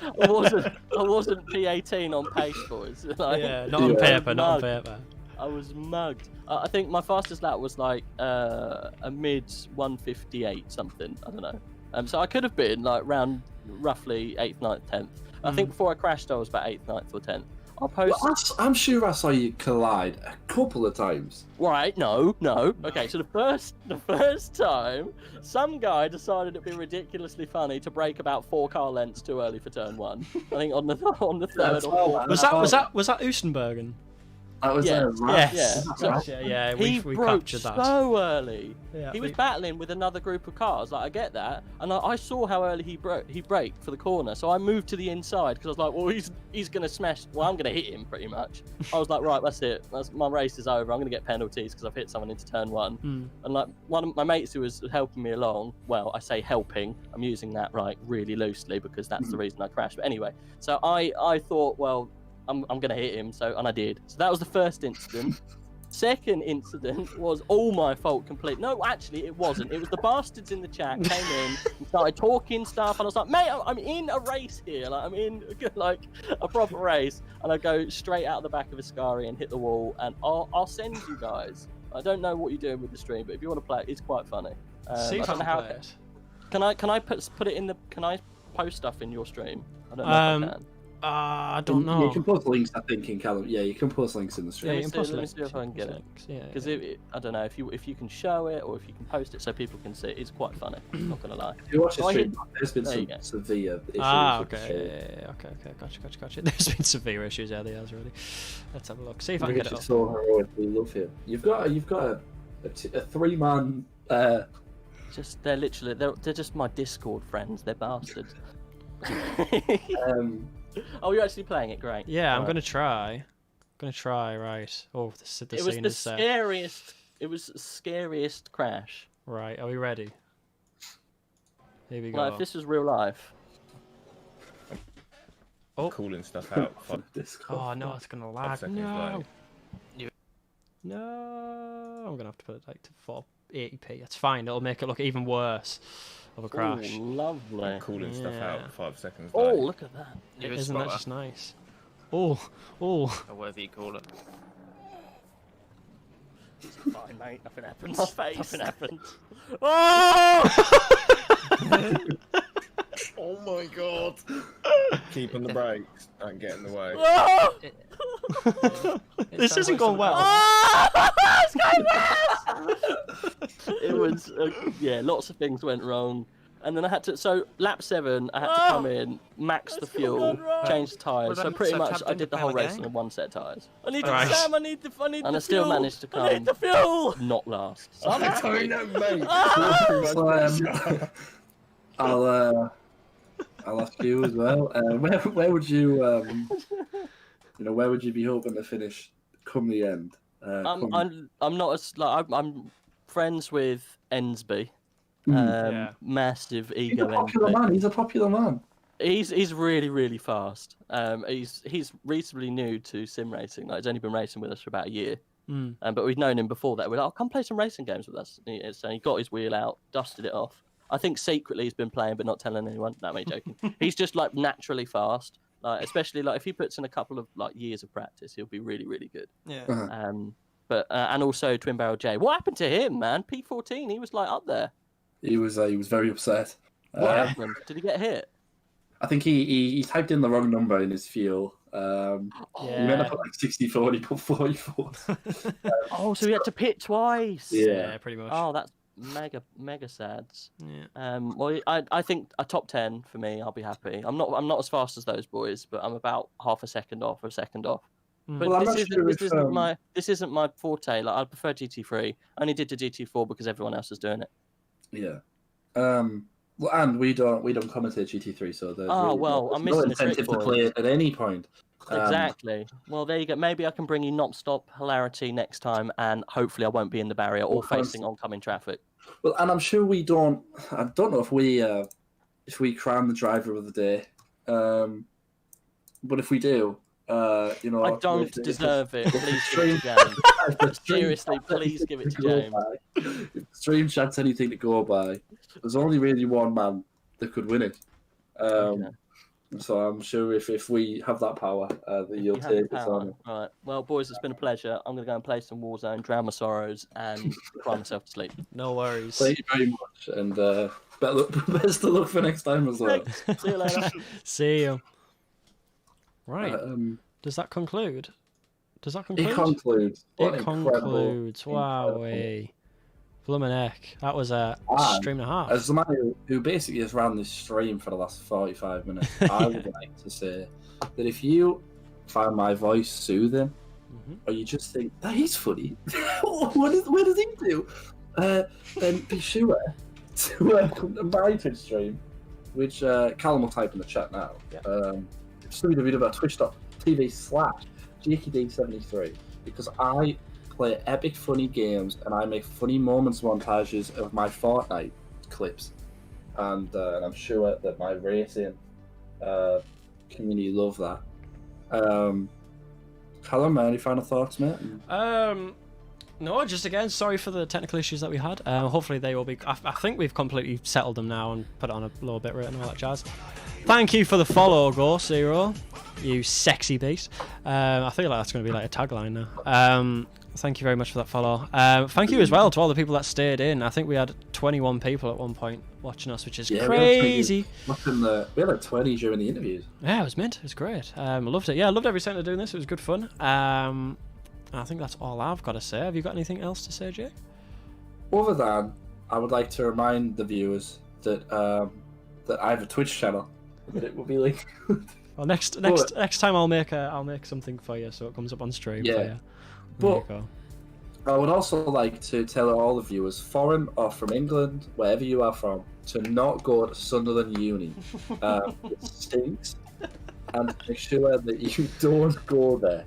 P18 on pace, boys. Like, yeah, not on paper. I was mugged. I think my fastest lap was like a mid 158 something. I don't know. So I could have been like round roughly 8th, 9th, 10th. I think before I crashed, I was about 8th, 9th, or 10th. I'll post. Well, I'm sure I saw you collide a couple of times. Right? No. Okay, so the first time, some guy decided it'd be ridiculously funny to brake about 4 car lengths too early for turn 1. I think on the third or fourth. Was that Oostenbergen? That was Yeah, he we broke captured that. so early. Yeah, he was battling with another group of cars. Like I get that, and I saw how early he braked for the corner. So I moved to the inside because I was like, well, he's gonna smash. Well, I'm gonna hit him pretty much. I was like, right, that's it. My race is over. I'm gonna get penalties because I've hit someone into turn 1. And like one of my mates who was helping me along. Well, I say helping. I'm using that really loosely because that's the reason I crashed. But anyway, so I thought, well, I'm gonna hit him, and I did. So that was the first incident. Second incident was all my fault complete. No, actually, it wasn't. It was the bastards in the chat came in and started talking stuff, and I was like, mate, I'm in a race here. Like I'm in like a proper race, and I go straight out the back of Ascari and hit the wall, and I'll send you guys. I don't know what you're doing with the stream, but if you want to play it, it's quite funny. See if I can play it. Can I put it in the? Can I post stuff in your stream? I don't know if I can. I don't know. You can post links, I think, in Callum. Yeah, you can post links in the stream. Yeah, you can post Let me links. see if I can get it. Yeah. Because I don't know if you can show it or if you can post it so people can see it. It's quite funny. I'm not gonna lie. If you watch the stream, there's been some severe issues. Okay. Gotcha. There's been severe issues. Yeah, there has really. Let's have a look. See if I can get it up. So heroic. We love you. You've got a 3-man. They're just my Discord friends. They're bastards. Oh, you're actually playing it, great. Yeah, I'm gonna try. Right. Oh, the scene is set. It was the scariest crash. Right, are we ready? Here we go. Like, if this was real life. Oh, cooling stuff out. Oh no, it's gonna lag. No. I'm gonna have to put it like to 480p. It's fine. It'll make it look even worse of a crash. Ooh, lovely. Cooling stuff out 5 seconds. Oh, look at that. Isn't that just nice? Oh. Or whatever you call it. It's fine, mate. Nothing happens. My face. Nothing happens. Oh! Oh my god. Keep on the brakes. Don't get in the way. Oh! This isn't going well. Oh! It's going worse! It was, lots of things went wrong. And then I had to, so lap 7, I had to come in, max the fuel, change the tyres. So pretty much I did the whole race on 1 set of tyres. I need the Sam, I need the fuel. And I still managed to come, I need the fuel! Not last. So I'm happy. Mate. I'll ask you as well. Where would you, where would you be hoping to finish come the end? I'm not as I'm friends with Ensby. Massive ego. He's a popular man. He's really, really fast. He's reasonably new to sim racing. Like, he's only been racing with us for about a year. But we've known him before that. We're like, come play some racing games with us. So he got his wheel out, dusted it off. I think secretly he's been playing, but not telling anyone. No, I'm joking. He's just like naturally fast. Like, especially like if he puts in a couple of like years of practice, he'll be really, really good. Yeah. But and also Twin Barrel J. What happened to him, man? P14. He was like up there. He was very upset. What happened? Did he get hit? I think he typed in the wrong number in his fuel. He meant to put like 64, he put 44. So he had to pit twice. Yeah, pretty much. Oh, that's mega sads. Yeah. Well, I think a top 10 for me. I'll be happy. I'm not as fast as those boys, but I'm about half a second off. But well, this isn't my forte. Like, I prefer GT3. I only did the GT4 because everyone else is doing it. Yeah. Well, and we don't commentate GT3, so there's I'm missing no incentive to play it at any point. Exactly. Well, there you go. Maybe I can bring you non-stop hilarity next time, and hopefully I won't be in the barrier or facing oncoming traffic. Well, and I'm sure we don't. I don't know if we crown the driver of the day, but if we do, I don't deserve it. Please give it to James. Seriously, please give it to James. If the stream chat's anything to go by, there's only really one man that could win it. So I'm sure if we have that power, that you'll You have the take us power. on. Right. Well, boys, it's been a pleasure. I'm going to go and play some Warzone, drown my sorrows, and cry myself to sleep. No worries. Thank you very much, and best of luck for next time as well. See you later. See you. Right. Does that conclude? Does that conclude? It concludes. What It incredible, concludes. incredible. Wowee. Bloomin' heck. That was a stream and a half. As the man who basically has ran this stream for the last 45 minutes, I would like to say that if you find my voice soothing, or you just think, that he's funny, what does he do? Then be sure to come to my Twitch stream, which Callum will type in the chat now. It's www.twitch.tv/GKD73, because I play epic funny games and I make funny moments montages of my Fortnite clips, and I'm sure that my racing community love that. Callum, any final thoughts, mate? No, just again, sorry for the technical issues that we had. Hopefully they will be... I think we've completely settled them now and put it on a lower bit rate and all that jazz. Thank you for the follow, Go Zero, you sexy beast. I feel like that's going to be like a tagline now. Thank you very much for that follow. Thank you as well to all the people that stayed in. I think we had 21 people at one point watching us, which is crazy. We had like 20 during the interviews. Yeah, it was mint. It was great. I loved it. Yeah, I loved every second of doing this. It was good fun. I think that's all I've got to say. Have you got anything else to say, Jake? Other than, I would like to remind the viewers that that I have a Twitch channel. That it will be linked. Well, next time I'll make something for you so it comes up on stream. Yeah. For you. But I would also like to tell all the viewers, foreign or from England, wherever you are from, to not go to Sunderland Uni. It stinks, and make sure that you don't go there.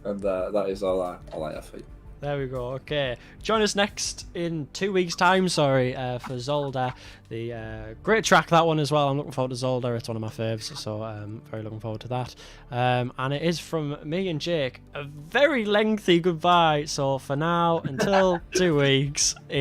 And that is all I have for you. There we go. Okay, join us next in 2 weeks' time. Sorry, for Zolda. The great track, that one as well. I'm looking forward to Zolda. It's one of my faves, so very looking forward to that. And it is from me and Jake. A very lengthy goodbye. So for now, until 2 weeks.